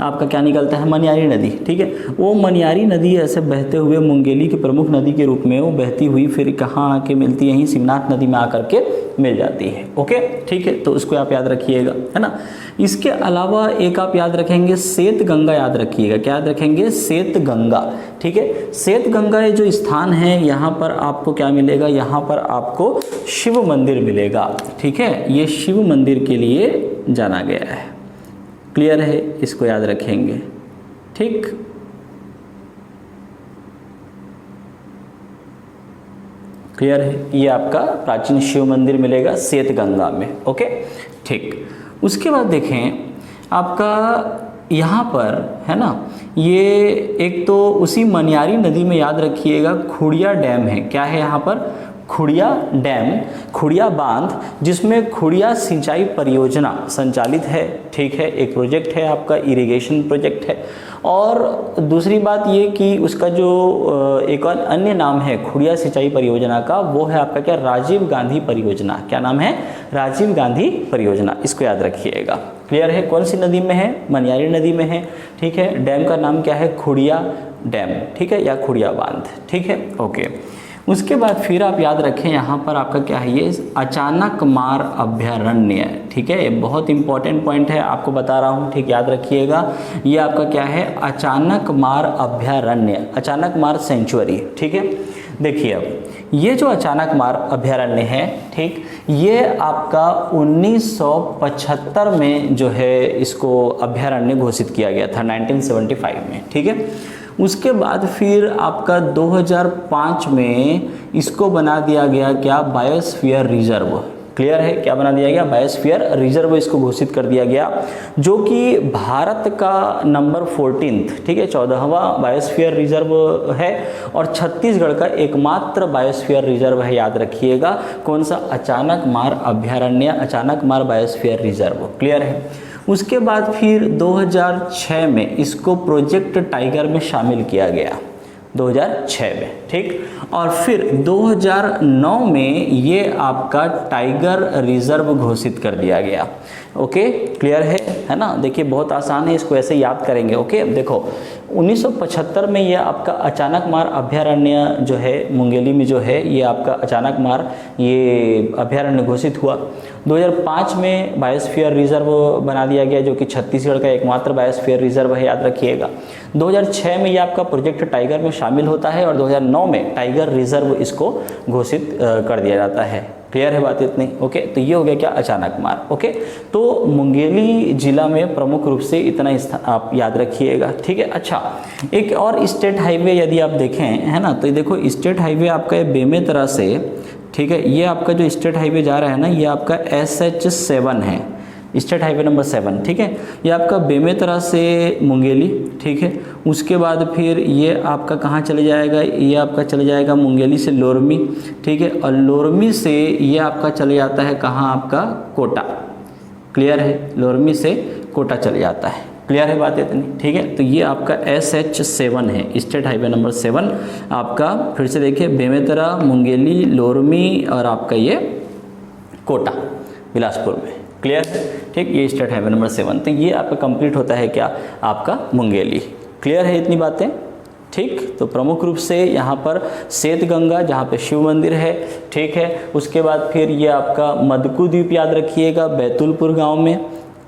आपका क्या निकलता है, मनियारी नदी। ठीक है, वो मनियारी नदी ऐसे बहते हुए मुंगेली की प्रमुख नदी के रूप में वो बहती हुई फिर कहाँ आके मिलती है, यहीं शिवनाथ नदी में आकर के मिल जाती है। ओके, ठीक है, तो उसको आप याद रखिएगा, है ना। इसके अलावा एक आप याद रखेंगे श्वेत गंगा, याद रखिएगा, क्या याद रखेंगे, श्वेत गंगा। ठीक है, श्वेत गंगा ये जो स्थान है यहाँ पर आपको क्या मिलेगा, यहाँ पर आपको शिव मंदिर मिलेगा। ठीक है, ये शिव मंदिर के लिए जाना गया है। क्लियर है, इसको याद रखेंगे। ठीक, क्लियर है, ये आपका प्राचीन शिव मंदिर मिलेगा श्वेत गंगा में। ओके, ठीक। उसके बाद देखें आपका यहाँ पर है ना, ये एक तो उसी मनियारी नदी में याद रखिएगा खुड़िया डैम है। क्या है यहाँ पर, खुड़िया डैम, खुड़िया बांध, जिसमें खुड़िया सिंचाई परियोजना संचालित है। ठीक है, एक प्रोजेक्ट है आपका, इरिगेशन प्रोजेक्ट है। और दूसरी बात ये कि उसका जो एक और अन्य नाम है खुड़िया सिंचाई परियोजना का, वो है आपका क्या, राजीव गांधी परियोजना। क्या नाम है, राजीव गांधी परियोजना, इसको याद रखिएगा। क्लियर है, कौन सी नदी में है, मनियारी नदी में है। ठीक है, डैम का नाम क्या है, खुड़िया डैम। ठीक है, या खुड़िया बांध। ठीक है, ओके। उसके बाद फिर आप याद रखें यहाँ पर आपका क्या है, ये अचानक मार अभयारण्य। ठीक है, ये बहुत इंपॉर्टेंट पॉइंट है, आपको बता रहा हूँ। ठीक, याद रखिएगा, ये आपका क्या है, अचानक मार अभयारण्य, अचानक मार सेंचुरी। ठीक है, देखिए अब ये जो अचानक मार अभयारण्य है, ठीक, ये आपका 1975 में जो है इसको अभयारण्य घोषित किया गया था, 1975 में। ठीक है, उसके बाद फिर आपका 2005 में इसको बना दिया गया क्या, बायोस्फीयर रिजर्व। क्लियर है, क्या बना दिया गया, बायोस्फीयर रिजर्व इसको घोषित कर दिया गया, जो कि भारत का नंबर 14, ठीक है, 14वां बायोस्फीयर रिजर्व है, और छत्तीसगढ़ का एकमात्र बायोस्फीयर रिजर्व है। याद रखिएगा, कौन सा, अचानक मार अभयारण्य, अचानक मार बायोस्फीयर रिजर्व। क्लियर है। उसके बाद फिर 2006 में इसको प्रोजेक्ट टाइगर में शामिल किया गया, 2006 में। ठीक। और फिर 2009 में ये आपका टाइगर रिजर्व घोषित कर दिया गया। ओके, क्लियर है ना। देखिए बहुत आसान है, इसको ऐसे याद करेंगे। ओके, देखो 1975 में ये आपका अचानक मार अभ्यारण्य जो है मुंगेली में जो है, ये आपका अचानक मार ये अभ्यारण्य घोषित हुआ। 2005 में बायोस्फीयर रिजर्व बना दिया गया, जो कि छत्तीसगढ़ का एकमात्र बायोस्फीयर रिजर्व है, याद रखिएगा। 2006 में ये आपका प्रोजेक्ट टाइगर में शामिल होता है और 2009 में टाइगर रिजर्व इसको घोषित कर दिया जाता है। क्लियर है बात इतनी। ओके, तो ये हो गया क्या, अचानक मार। ओके, तो मुंगेली जिला में प्रमुख रूप से इतना आप याद रखिएगा, ठीक है। अच्छा, एक और स्टेट हाईवे यदि आप देखें, है ना, तो देखो स्टेट हाईवे आपका बेमेतरा से, ठीक है, ये आपका जो स्टेट हाईवे जा रहा है ना, ये आपका SH7 है, स्टेट हाईवे नंबर 7, ठीक है। ये आपका बेमेतरा से मुंगेली, ठीक है। उसके बाद फिर ये आपका कहाँ चले जाएगा, ये आपका चले जाएगा मुंगेली से लोरमी, ठीक है। और लोरमी से ये आपका चले जाता है कहाँ, आपका कोटा। क्लियर है, लोरमी से कोटा चले जाता है। क्लियर है बात इतनी, ठीक है। तो ये आपका SH7 है, स्टेट हाईवे नंबर 7 आपका। फिर से देखिए, बेमेतरा, मुंगेली, लोरमी और आपका ये कोटा बिलासपुर में। क्लियर है, ठीक। ये स्टेट हाईवे नंबर 7, तो ये आपका कंप्लीट होता है क्या, आपका मुंगेली। क्लियर है इतनी बातें, ठीक। तो प्रमुख रूप से यहाँ पर श्वेत गंगा जहाँ पे शिव मंदिर है, ठीक है। उसके बाद फिर ये आपका मदकू द्वीप याद रखिएगा, बैतुलपुर गांव में।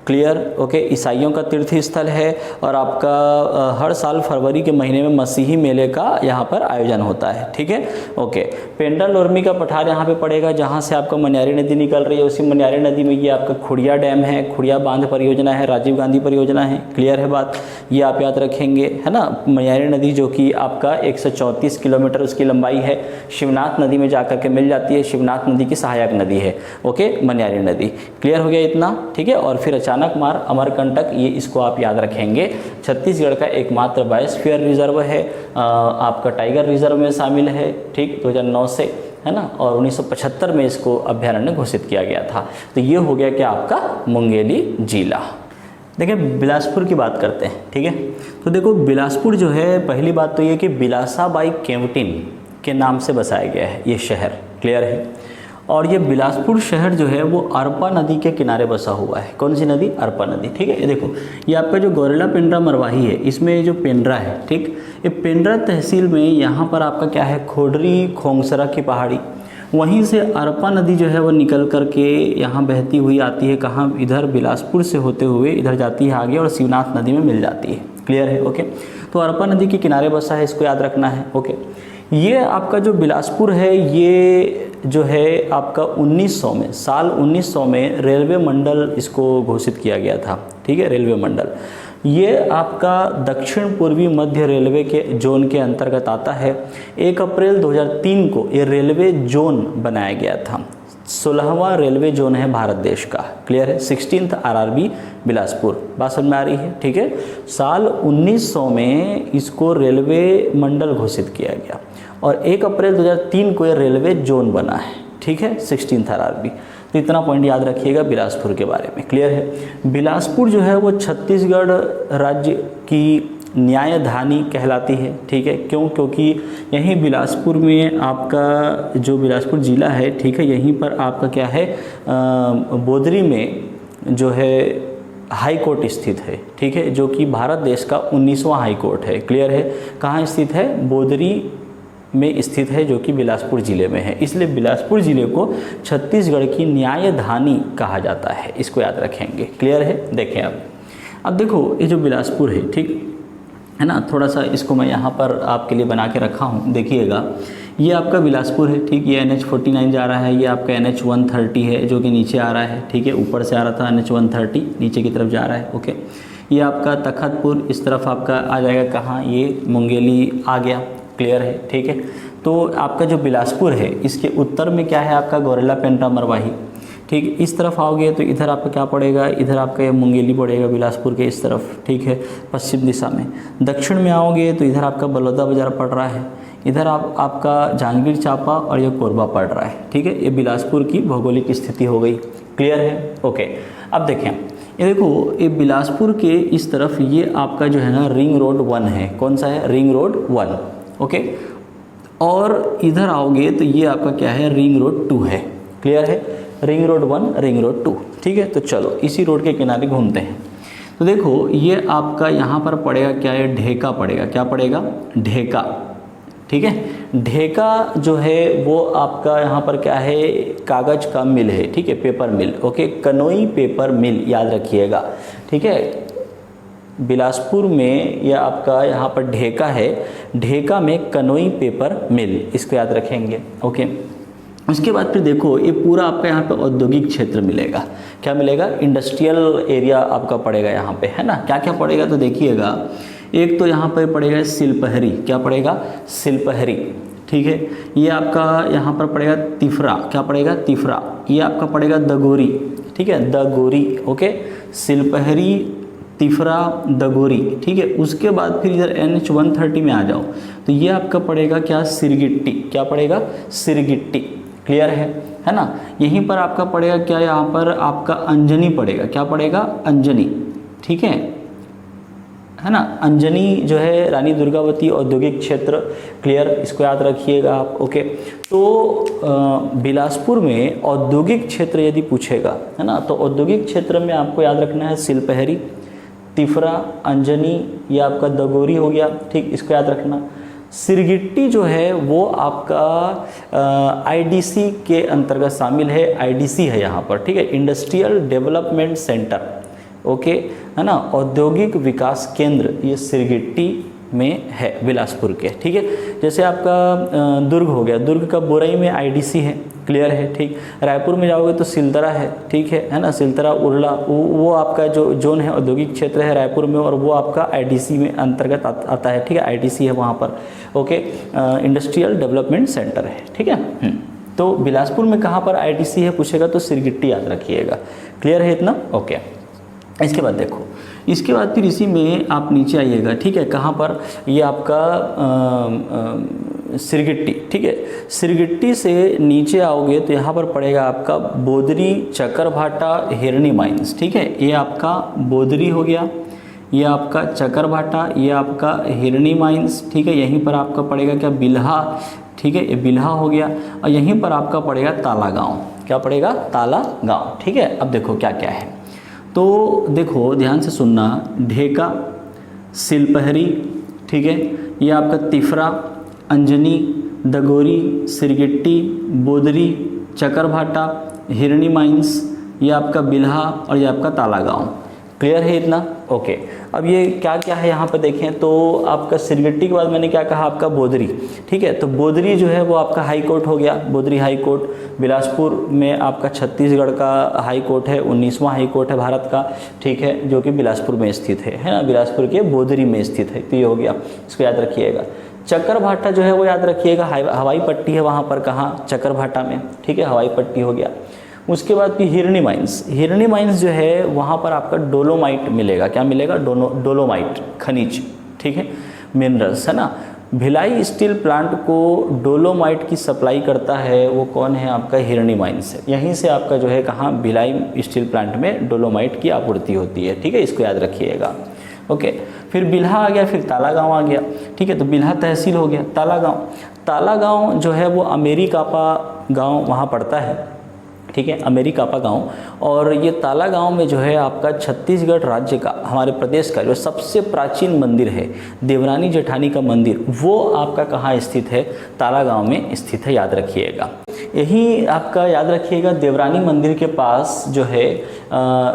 Clear, okay. ईसाइयों का तीर्थ स्थल है और आपका हर साल फरवरी के महीने में मसीही मेले का यहाँ पर आयोजन होता है, ठीक है। ओके, पेंड्रा लोरमी का पठार यहाँ पे पड़ेगा, जहाँ से आपका मनियारी नदी निकल रही है। उसी मनियारी नदी में ये आपका खुड़िया डैम है, खुड़िया बांध परियोजना है, राजीव गांधी परियोजना है। क्लियर है बात, ये आप याद रखेंगे, है ना। मनियारी नदी जो कि आपका 134 किलोमीटर उसकी लंबाई है, शिवनाथ नदी में जाकर के मिल जाती है, शिवनाथ नदी की सहायक नदी है। ओके, मनियारी नदी। क्लियर हो गया इतना, ठीक है। और फिर अचानक मार अमरकंटक, ये इसको आप याद रखेंगे, छत्तीसगढ़ का एकमात्र बायोस्फीयर रिजर्व है, आपका टाइगर रिजर्व में शामिल है, ठीक। 2009 से, है ना। और 1975 में इसको अभ्यारण्य घोषित किया गया था। तो ये हो गया क्या, आपका मुंगेली जिला। देखिए बिलासपुर की बात करते हैं, ठीक है। तो देखो बिलासपुर जो है, पहली बात तो ये कि बिलासाबाई केवटिन के नाम से बसाया गया है ये शहर। क्लियर है। और ये बिलासपुर शहर जो है वो अरपा नदी के किनारे बसा हुआ है। कौन सी नदी, अरपा नदी, ठीक है। ये देखो, ये आपका जो गौरेला पेंड्रा मरवाही है, इसमें ये जो पेंड्रा है, ठीक, ये पेंड्रा तहसील में यहाँ पर आपका क्या है, खोडरी खोंगसरा की पहाड़ी, वहीं से अरपा नदी जो है वो निकल करके यहाँ बहती हुई आती है, कहाँ, इधर बिलासपुर से होते हुए इधर जाती है आगे और शिवनाथ नदी में मिल जाती है। क्लियर है, ओके। तो अरपा नदी के किनारे बसा है, इसको याद रखना है। ओके, ये आपका जो बिलासपुर है, ये जो है आपका 1900 में, साल 1900 में रेलवे मंडल इसको घोषित किया गया था, ठीक है। रेलवे मंडल ये आपका दक्षिण पूर्वी मध्य रेलवे के जोन के अंतर्गत आता है। 1 अप्रैल 2003 को ये रेलवे जोन बनाया गया था। 16वां रेलवे जोन है भारत देश का। क्लियर है। 16th RRB बिलासपुर, बात समझ में आ रही है, ठीक है। साल 1900 में इसको रेलवे मंडल घोषित किया गया और 1 अप्रैल 2003 को ये रेलवे जोन बना है, ठीक है, 16th RRB। तो इतना पॉइंट याद रखिएगा बिलासपुर के बारे में। क्लियर है। बिलासपुर जो है वो छत्तीसगढ़ राज्य की न्यायधानी कहलाती है, ठीक है। क्यों, क्योंकि यहीं बिलासपुर में आपका जो बिलासपुर ज़िला है, ठीक है, यहीं पर आपका क्या है, बोदरी में जो है हाई कोर्ट स्थित है, ठीक है, जो कि भारत देश का 19वां हाई कोर्ट है। क्लियर है। कहाँ स्थित है, बोदरी में स्थित है, जो कि बिलासपुर ज़िले में है। इसलिए बिलासपुर ज़िले को छत्तीसगढ़ की न्यायधानी कहा जाता है, इसको याद रखेंगे। क्लियर है। देखें अब देखो, ये जो बिलासपुर है, ठीक है ना, थोड़ा सा इसको मैं यहाँ पर आपके लिए बना के रखा हूँ, देखिएगा। ये आपका बिलासपुर है, ठीक। ये NH49 जा रहा है, ये आपका NH130 है जो कि नीचे आ रहा है, ठीक है। ऊपर से आ रहा था NH130, नीचे की तरफ जा रहा है। ओके, ये आपका तखतपुर इस तरफ आपका आ जाएगा, कहाँ, ये मुंगेली आ गया। क्लियर है, ठीक है। तो आपका जो बिलासपुर है, इसके उत्तर में क्या है, आपका गौरेला पेंड्रा मरवाही, ठीक। इस तरफ आओगे तो इधर आपका क्या पड़ेगा, इधर आपका ये मुंगेली पड़ेगा बिलासपुर के इस तरफ, ठीक है, पश्चिम दिशा में। दक्षिण में आओगे तो इधर आपका बलौदा बाजार पड़ रहा है, इधर आपका जांजगीर चांपा और ये कोरबा पड़ रहा है, ठीक है। ये बिलासपुर की भौगोलिक स्थिति हो गई। क्लियर है। ओके, अब देखें, ये देखो, ये बिलासपुर के इस तरफ ये आपका जो है ना रिंग रोड 1 है। कौन सा है, रिंग रोड 1। ओके, और इधर आओगे तो ये आपका क्या है, रिंग रोड 2 है। क्लियर है, रिंग रोड 1, रिंग रोड 2। ठीक है, तो चलो इसी रोड के किनारे घूमते हैं। तो देखो ये आपका यहाँ पर पड़ेगा क्या है, ढेका पड़ेगा। क्या पड़ेगा, ढेका। ठीक है, ढेका जो है वो आपका यहाँ पर क्या है, कागज़ का मिल है। ठीक है, पेपर मिल। ओके, कनोई पेपर मिल याद रखिएगा। ठीक है, बिलासपुर में या आपका यहाँ पर ढेका है, ढेका में कनोई पेपर मिल, इसको याद रखेंगे। ओके, उसके बाद फिर देखो ये पूरा आपका यहाँ पे औद्योगिक क्षेत्र मिलेगा। क्या मिलेगा, इंडस्ट्रियल एरिया आपका पड़ेगा यहाँ पे, है ना। क्या क्या पड़ेगा तो देखिएगा, एक तो यहाँ पर पड़ेगा सिलपहरी। क्या पड़ेगा, सिलपहरी। ठीक है, ये आपका यहाँ पर पड़ेगा तिफरा। क्या पड़ेगा, तिफरा। ये आपका पड़ेगा दगोरी। ठीक है, दगोरी। ओके, सिलपहरी, तिफरा, दगोरी। ठीक है, उसके बाद फिर इधर NH-130 में आ जाओ तो ये आपका पड़ेगा क्या, सिरगिट्टी। क्या पड़ेगा, सिरगिट्टी। क्लियर है ना। यहीं पर आपका पड़ेगा क्या, यहाँ पर आपका अंजनी पड़ेगा। क्या पड़ेगा, अंजनी। ठीक है ना, अंजनी जो है रानी दुर्गावती औद्योगिक क्षेत्र। क्लियर, इसको याद रखिएगा आप। ओके, तो बिलासपुर में औद्योगिक क्षेत्र यदि पूछेगा, है ना, तो औद्योगिक क्षेत्र में आपको याद रखना है सिलपहरी, तिफरा, अंजनी, ये आपका दगोरी हो गया। ठीक, इसको याद रखना। सिरगिट्टी जो है वो आपका IDC के अंतर्गत शामिल है। IDC है यहाँ पर। ठीक है, इंडस्ट्रियल डेवलपमेंट सेंटर। ओके, है ना, औद्योगिक विकास केंद्र ये सिरगिट्टी में है बिलासपुर के। ठीक है, जैसे आपका दुर्ग हो गया, दुर्ग का बोरई में IDC है। क्लियर है। ठीक, रायपुर में जाओगे तो सिलतरा है। ठीक है ना, सिलतरा, उरला, वो आपका जो जोन है औद्योगिक क्षेत्र है रायपुर में, और वो आपका IDC में अंतर्गत आता है। ठीक है, IDC है वहाँ पर। ओके, इंडस्ट्रियल डेवलपमेंट सेंटर है। ठीक है, तो बिलासपुर में कहाँ पर IDC है पूछेगा तो सिरगिट्टी याद रखिएगा। क्लियर है इतना। ओके, इसके बाद देखो, इसके बाद फिर इसी में आप नीचे आइएगा। ठीक है, कहाँ पर, ये आपका सिरगिट्टी। ठीक है, सिरगिट्टी से नीचे आओगे तो यहाँ पर पड़ेगा आपका बोदरी, चकरभाटा, हिरनी माइंस। ठीक है, ये आपका बोदरी हो गया, ये आपका चकरभाटा, ये आपका हिरनी माइंस। ठीक है, यहीं पर आपका पड़ेगा क्या, बिल्हा। ठीक है, ये बिल्हा हो गया, और यहीं पर आपका पड़ेगा ताला गाँव। क्या पड़ेगा, ताला गाँव। ठीक है, अब देखो क्या क्या है, तो देखो ध्यान से सुनना, ढेका, सिलपहरी। ठीक है, ये आपका तिफरा, अंजनी, दगोरी, सिरगिट्टी, बोदरी, चकरभाटा, हिरनी माइंस, ये आपका बिल्हा, और ये आपका ताला गाँव। क्लियर है इतना। ओके, अब ये क्या क्या है यहाँ पर देखें तो आपका सिरगिट्टी के बाद मैंने क्या कहा, आपका बोदरी। ठीक है, तो बोदरी जो है वो आपका हाई कोर्ट हो गया, बोदरी हाई कोर्ट। बिलासपुर में आपका छत्तीसगढ़ का हाई कोर्ट है, 19वां हाई कोर्ट है भारत का। ठीक है, जो कि बिलासपुर में स्थित है ना, बिलासपुर के बोदरी में स्थित है। तो ये हो गया, इसको याद रखिएगा। चकरभाटा जो है वो याद रखिएगा, हवाई पट्टी है वहाँ पर, कहाँ, चकरभाटा में। ठीक है, हवाई पट्टी हो गया। उसके बाद फिर हिरनी माइंस। हिरनी माइंस जो है वहाँ पर आपका डोलोमाइट मिलेगा। क्या मिलेगा, डोलोमाइट खनिज। ठीक है, मिनरल्स, है ना। भिलाई स्टील प्लांट को डोलोमाइट की सप्लाई करता है, वो कौन है, आपका हिरनी माइंस है। यहीं से आपका जो है कहाँ, भिलाई स्टील प्लांट में डोलोमाइट की आपूर्ति होती है। ठीक है, इसको याद रखिएगा। ओके, फिर बिल्हा आ गया, फिर ताला गाँव आ गया। ठीक है, तो बिल्हा तहसील हो गया। ताला गाँव जो है वो अमेरिकापा गाँव वहाँ पड़ता है। ठीक है, अमेरिकापा गांव। और ये ताला गांव में जो है आपका छत्तीसगढ़ राज्य का, हमारे प्रदेश का जो सबसे प्राचीन मंदिर है, देवरानी जेठानी का मंदिर, वो आपका कहाँ स्थित है, ताला गांव में स्थित है। याद रखिएगा। यही आपका याद रखिएगा, देवरानी मंदिर के पास जो है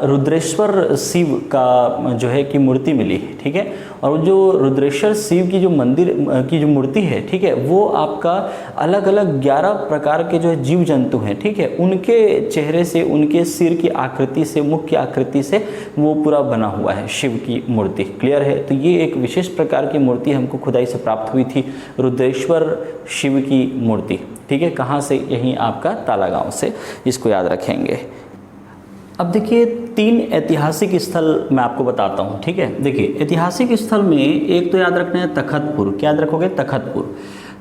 रुद्रेश्वर शिव का जो है कि मूर्ति मिली है। ठीक है, और जो रुद्रेश्वर शिव की जो मंदिर की जो मूर्ति है, ठीक है, वो आपका अलग अलग 11 प्रकार के जो जीव जंतु हैं, ठीक है, उनके चेहरे से, उनके सिर की आकृति से, मुख की आकृति से वो पूरा बना हुआ है शिव की मूर्ति। क्लियर है। तो ये एक विशेष प्रकार की मूर्ति हमको खुदाई से प्राप्त हुई थी, रुद्रेश्वर शिव की मूर्ति। ठीक है, कहाँ से, यहीं आपका ताला गाँव से। इसको याद रखेंगे। अब देखिए 3 ऐतिहासिक स्थल मैं आपको बताता हूँ। ठीक है, देखिए ऐतिहासिक स्थल में एक तो याद रखना है तखतपुर। क्या याद रखोगे, तखतपुर।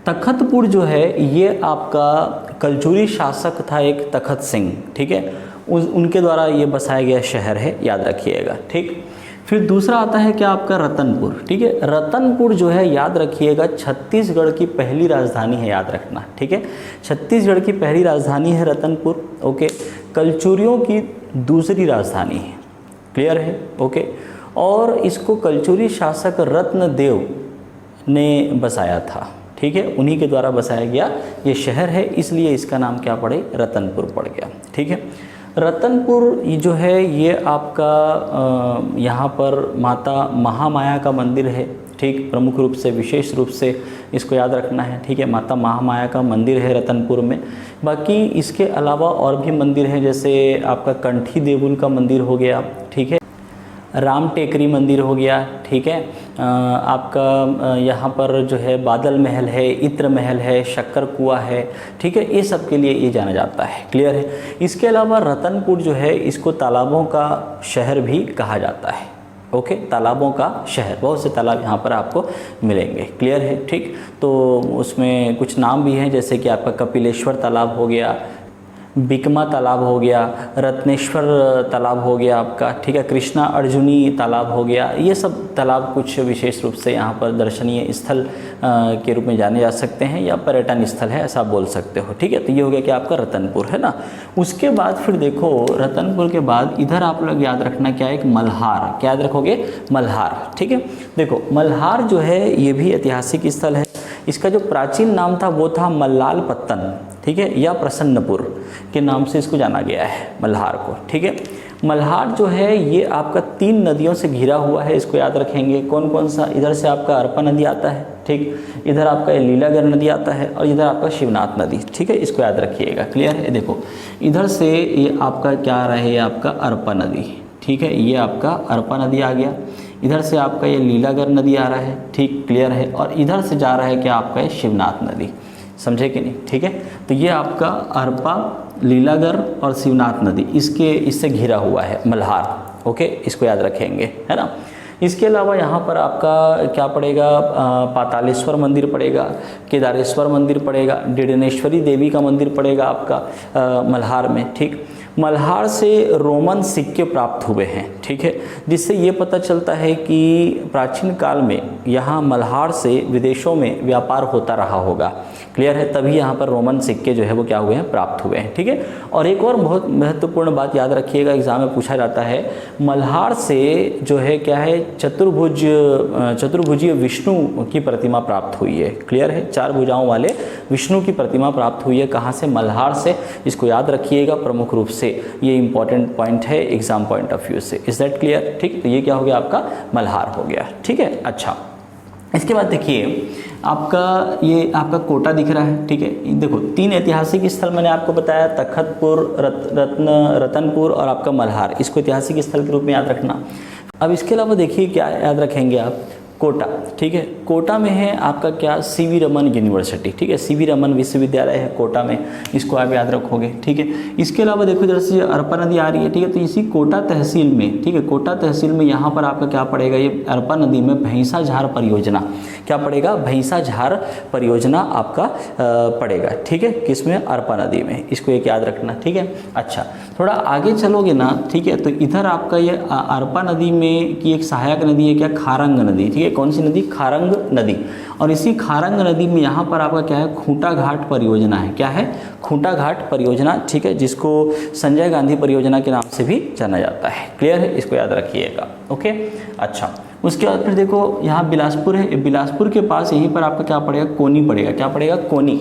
तखतपुर जो है ये आपका कलचुरी शासक था एक, तखत सिंह। ठीक है, उनके द्वारा ये बसाया गया शहर है, याद रखिएगा। ठीक, फिर दूसरा आता है क्या आपका रतनपुर, ठीक है। रतनपुर जो है याद रखिएगा छत्तीसगढ़ की पहली राजधानी है, याद रखना, ठीक है। छत्तीसगढ़ की पहली राजधानी है रतनपुर, ओके। कलचुरियों की दूसरी राजधानी है, क्लियर है, ओके। और इसको कलचुरी शासक रत्नदेव ने बसाया था, ठीक है, उन्हीं के द्वारा बसाया गया ये शहर है, इसलिए इसका नाम क्या पड़े, रतनपुर पड़ गया, ठीक है। रतनपुर जो है ये आपका यहाँ पर माता महामाया का मंदिर है, ठीक, प्रमुख रूप से, विशेष रूप से इसको याद रखना है, ठीक है। माता महामाया का मंदिर है रतनपुर में। बाकी इसके अलावा और भी मंदिर हैं, जैसे आपका कंठी देवुल का मंदिर हो गया, ठीक है, राम टेकरी मंदिर हो गया, ठीक है। आपका यहाँ पर जो है बादल महल है, इत्र महल है, शक्कर कुआं है, ठीक है, ये सब के लिए ये जाना जाता है, क्लियर है। इसके अलावा रतनपुर जो है इसको तालाबों का शहर भी कहा जाता है, ओके, तालाबों का शहर, बहुत से तालाब यहाँ पर आपको मिलेंगे, क्लियर है, ठीक। तो उसमें कुछ नाम भी हैं, जैसे कि आपका कपिलेश्वर तालाब हो गया, बिकमा तालाब हो गया, रत्नेश्वर तालाब हो गया आपका, ठीक है, कृष्णा अर्जुनी तालाब हो गया। ये सब तालाब कुछ विशेष रूप से यहाँ पर दर्शनीय स्थल के रूप में जाने जा सकते हैं, या पर्यटन स्थल है ऐसा बोल सकते हो, ठीक है। तो ये हो गया कि आपका रतनपुर है ना। उसके बाद फिर देखो रतनपुर के बाद इधर आप लोग याद रखना क्या है, एक मल्हार, क्या याद रखोगे, मल्हार, ठीक है। देखो मल्हार जो है ये भी ऐतिहासिक स्थल है। इसका जो प्राचीन नाम था वो था मल्लाल पत्तन, ठीक है, या प्रसन्नपुर के नाम से इसको जाना गया है मल्हार को, ठीक है। मल्हार जो है ये आपका 3 नदियों से घिरा हुआ है, इसको याद रखेंगे। कौन कौन सा, इधर से आपका अरपा नदी आता है, ठीक, इधर आपका लीलागर नदी आता है, और इधर आपका शिवनाथ नदी, ठीक है, इसको याद रखिएगा, क्लियर है। देखो इधर से ये आपका क्या आ रहा है, ये आपका अरपा नदी, ठीक है, ये आपका अरपा नदी आ गया। इधर से आपका ये लीलागर नदी आ रहा है, ठीक, क्लियर है। और इधर से जा रहा है क्या आपका ये शिवनाथ नदी, समझे कि नहीं, ठीक है। तो ये आपका अरपा, लीलागर और शिवनाथ नदी इससे घिरा हुआ है मल्हार, ओके, इसको याद रखेंगे, है ना। इसके अलावा यहाँ पर आपका क्या पड़ेगा, पातालेश्वर मंदिर पड़ेगा, केदारेश्वर मंदिर पड़ेगा, डिडनेश्वरी देवी का मंदिर पड़ेगा आपका मल्हार में, ठीक। मल्हार से रोमन सिक्के प्राप्त हुए हैं, ठीक है, जिससे ये पता चलता है कि प्राचीन काल में यहाँ मल्हार से विदेशों में व्यापार होता रहा होगा, क्लियर है, तभी यहाँ पर रोमन सिक्के जो है वो क्या हुए हैं, प्राप्त हुए हैं, ठीक है। और एक और बहुत महत्वपूर्ण बात याद रखिएगा, एग्जाम में पूछा जाता है, मल्हार से जो है क्या है, चतुर्भुजीय विष्णु की प्रतिमा प्राप्त हुई है, क्लियर है, 4 भुजाओं वाले विष्णु की प्रतिमा प्राप्त हुई है, कहाँ से, मल्हार से। इसको याद रखिएगा प्रमुख रूप से, ये इंपॉर्टेंट पॉइंट है एग्जाम पॉइंट ऑफ व्यू से, इज दैट क्लियर, ठीक। तो ये क्या हो गया, आपका मल्हार हो गया, ठीक है। अच्छा, इसके बाद देखिए आपका ये आपका कोटा दिख रहा है, ठीक है। देखो 3 ऐतिहासिक स्थल मैंने आपको बताया, तखतपुर, रतनपुर और आपका मल्हार, इसको ऐतिहासिक स्थल के रूप में याद रखना। अब इसके अलावा देखिए क्या याद रखेंगे आप, कोटा, ठीक है। कोटा में है आपका क्या, सीवी रमन यूनिवर्सिटी, ठीक है, सीवी रमन विश्वविद्यालय है कोटा में, इसको आप याद रखोगे, ठीक है। इसके अलावा देखो इधर से अरपा नदी आ रही है, ठीक है, तो इसी कोटा तहसील में, ठीक है, कोटा तहसील में यहाँ पर आपका क्या पड़ेगा, ये अरपा नदी में भैंसा झार परियोजना, क्या पड़ेगा, भैंसा झार परियोजना आपका पड़ेगा, ठीक है, किसमें, अरपा नदी में, इसको एक याद रखना, ठीक है। अच्छा, थोड़ा आगे चलोगे ना, ठीक है, तो इधर आपका ये अरपा नदी में की एक सहायक नदी है क्या, खारंग नदी, ठीक है, कौन सी नदी, खारंग नदी। और इसी खारंग नदी में यहाँ पर आपका क्या है, खूंटा घाट परियोजना है, क्या है, खूंटा घाट परियोजना, ठीक है, जिसको संजय गांधी परियोजना के नाम से भी जाना जाता है, क्लियर है, इसको याद रखिएगा, ओके। अच्छा, उसके बाद फिर देखो यहाँ बिलासपुर है, बिलासपुर के पास यहीं पर आपका क्या पड़ेगा, कोनी पड़ेगा, क्या पड़ेगा, कोनी।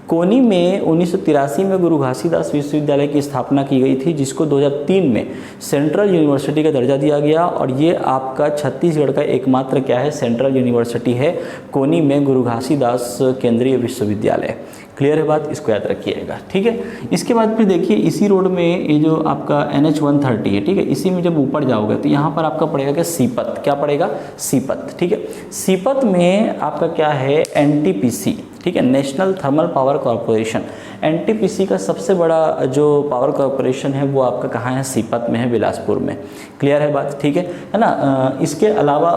कोनी में 1983 में गुरु घासीदास विश्वविद्यालय की स्थापना की गई थी, जिसको 2003 में सेंट्रल यूनिवर्सिटी का दर्जा दिया गया, और ये आपका छत्तीसगढ़ का एकमात्र क्या है, सेंट्रल यूनिवर्सिटी है कोनी में, गुरु घासीदास केंद्रीय विश्वविद्यालय, क्लियर है बात, इसको याद रखिएगा, ठीक है। इसके बाद फिर देखिए इसी रोड में ये जो आपका NH 130 है, ठीक है, इसी में जब ऊपर जाओगे तो यहाँ पर आपका पड़ेगा क्या, सीपत, क्या पड़ेगा, सीपत, ठीक है। सीपत में आपका क्या है, NTPC, ठीक है, national thermal power corporation, NTPC का सबसे बड़ा जो पावर कॉरपोरेशन है वो आपका कहाँ है, सीपत में है, बिलासपुर में, क्लियर है बात, ठीक है ना। इसके अलावा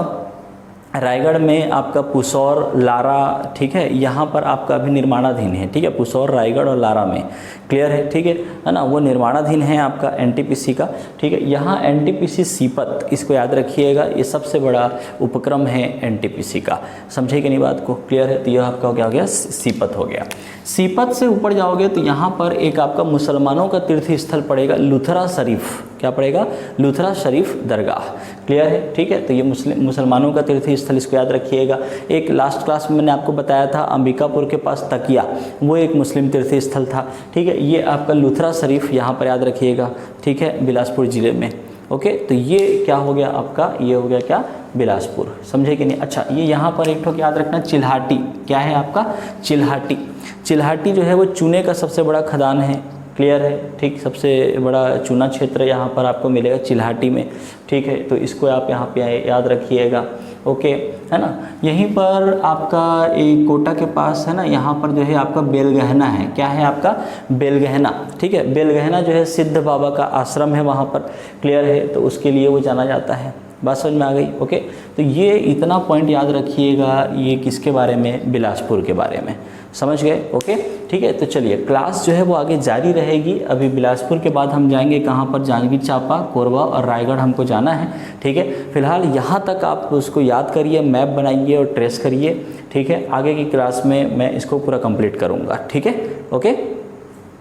रायगढ़ में आपका पुसौर, लारा, ठीक है, यहाँ पर आपका अभी निर्माणाधीन है, ठीक है, पुसौर, रायगढ़ और लारा में, क्लियर है, ठीक है ना, वो निर्माणाधीन है आपका एनटीपीसी का, ठीक है। यहाँ एनटीपीसी सीपत, इसको याद रखिएगा, ये सबसे बड़ा उपक्रम है एनटीपीसी का, समझे कि नहीं बात को, क्लियर है। तो यह आपका क्या हो गया, सीपत हो गया। सीपत से ऊपर जाओगे तो यहाँ पर एक आपका मुसलमानों का तीर्थ स्थल पड़ेगा, लुथरा शरीफ, क्या पड़ेगा, लुथरा शरीफ दरगाह, क्लियर है, ठीक है। तो ये मुसलमानों का तीर्थ स्थल, इसको याद रखिएगा। एक लास्ट क्लास में मैंने आपको बताया था अंबिकापुर के पास तकिया, वो एक मुस्लिम तीर्थ स्थल था, ठीक है। ये आपका लुथरा शरीफ यहाँ पर याद रखिएगा, ठीक है, बिलासपुर ज़िले में, ओके। तो ये क्या हो गया आपका, ये हो गया क्या, बिलासपुर, समझे कि नहीं। अच्छा, ये यहाँ पर एक ठोक याद रखना, चिल्हाटी, क्या है आपका, चिल्हाटी। चिल्हाटी जो है वो चूने का सबसे बड़ा खदान है, क्लियर है, ठीक, सबसे बड़ा चूना क्षेत्र यहाँ पर आपको मिलेगा चिल्हाटी में, ठीक है। तो इसको आप यहाँ पे याद रखिएगा, ओके, है ना। यहीं पर आपका एक कोटा के पास है ना, यहाँ पर जो है आपका बेलगहना है, क्या है आपका, बेलगहना, ठीक है। बेलगहना जो है सिद्ध बाबा का आश्रम है वहाँ पर, क्लियर है, तो उसके लिए वो जाना जाता है, बात समझ में आ गई, ओके। तो ये इतना पॉइंट याद रखिएगा, ये किसके बारे में, बिलासपुर के बारे में, समझ गए, ओके, ठीक है। तो चलिए क्लास जो है वो आगे जारी रहेगी। अभी बिलासपुर के बाद हम जाएंगे कहाँ पर, जांजगीर चांपा, कोरबा और रायगढ़ हमको जाना है, ठीक है। फिलहाल यहाँ तक आप उसको याद करिए, मैप बनाइए और ट्रेस करिए, ठीक है। आगे की क्लास में मैं इसको पूरा कंप्लीट करूँगा, ठीक है, ओके,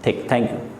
ठीक, थैंक यू।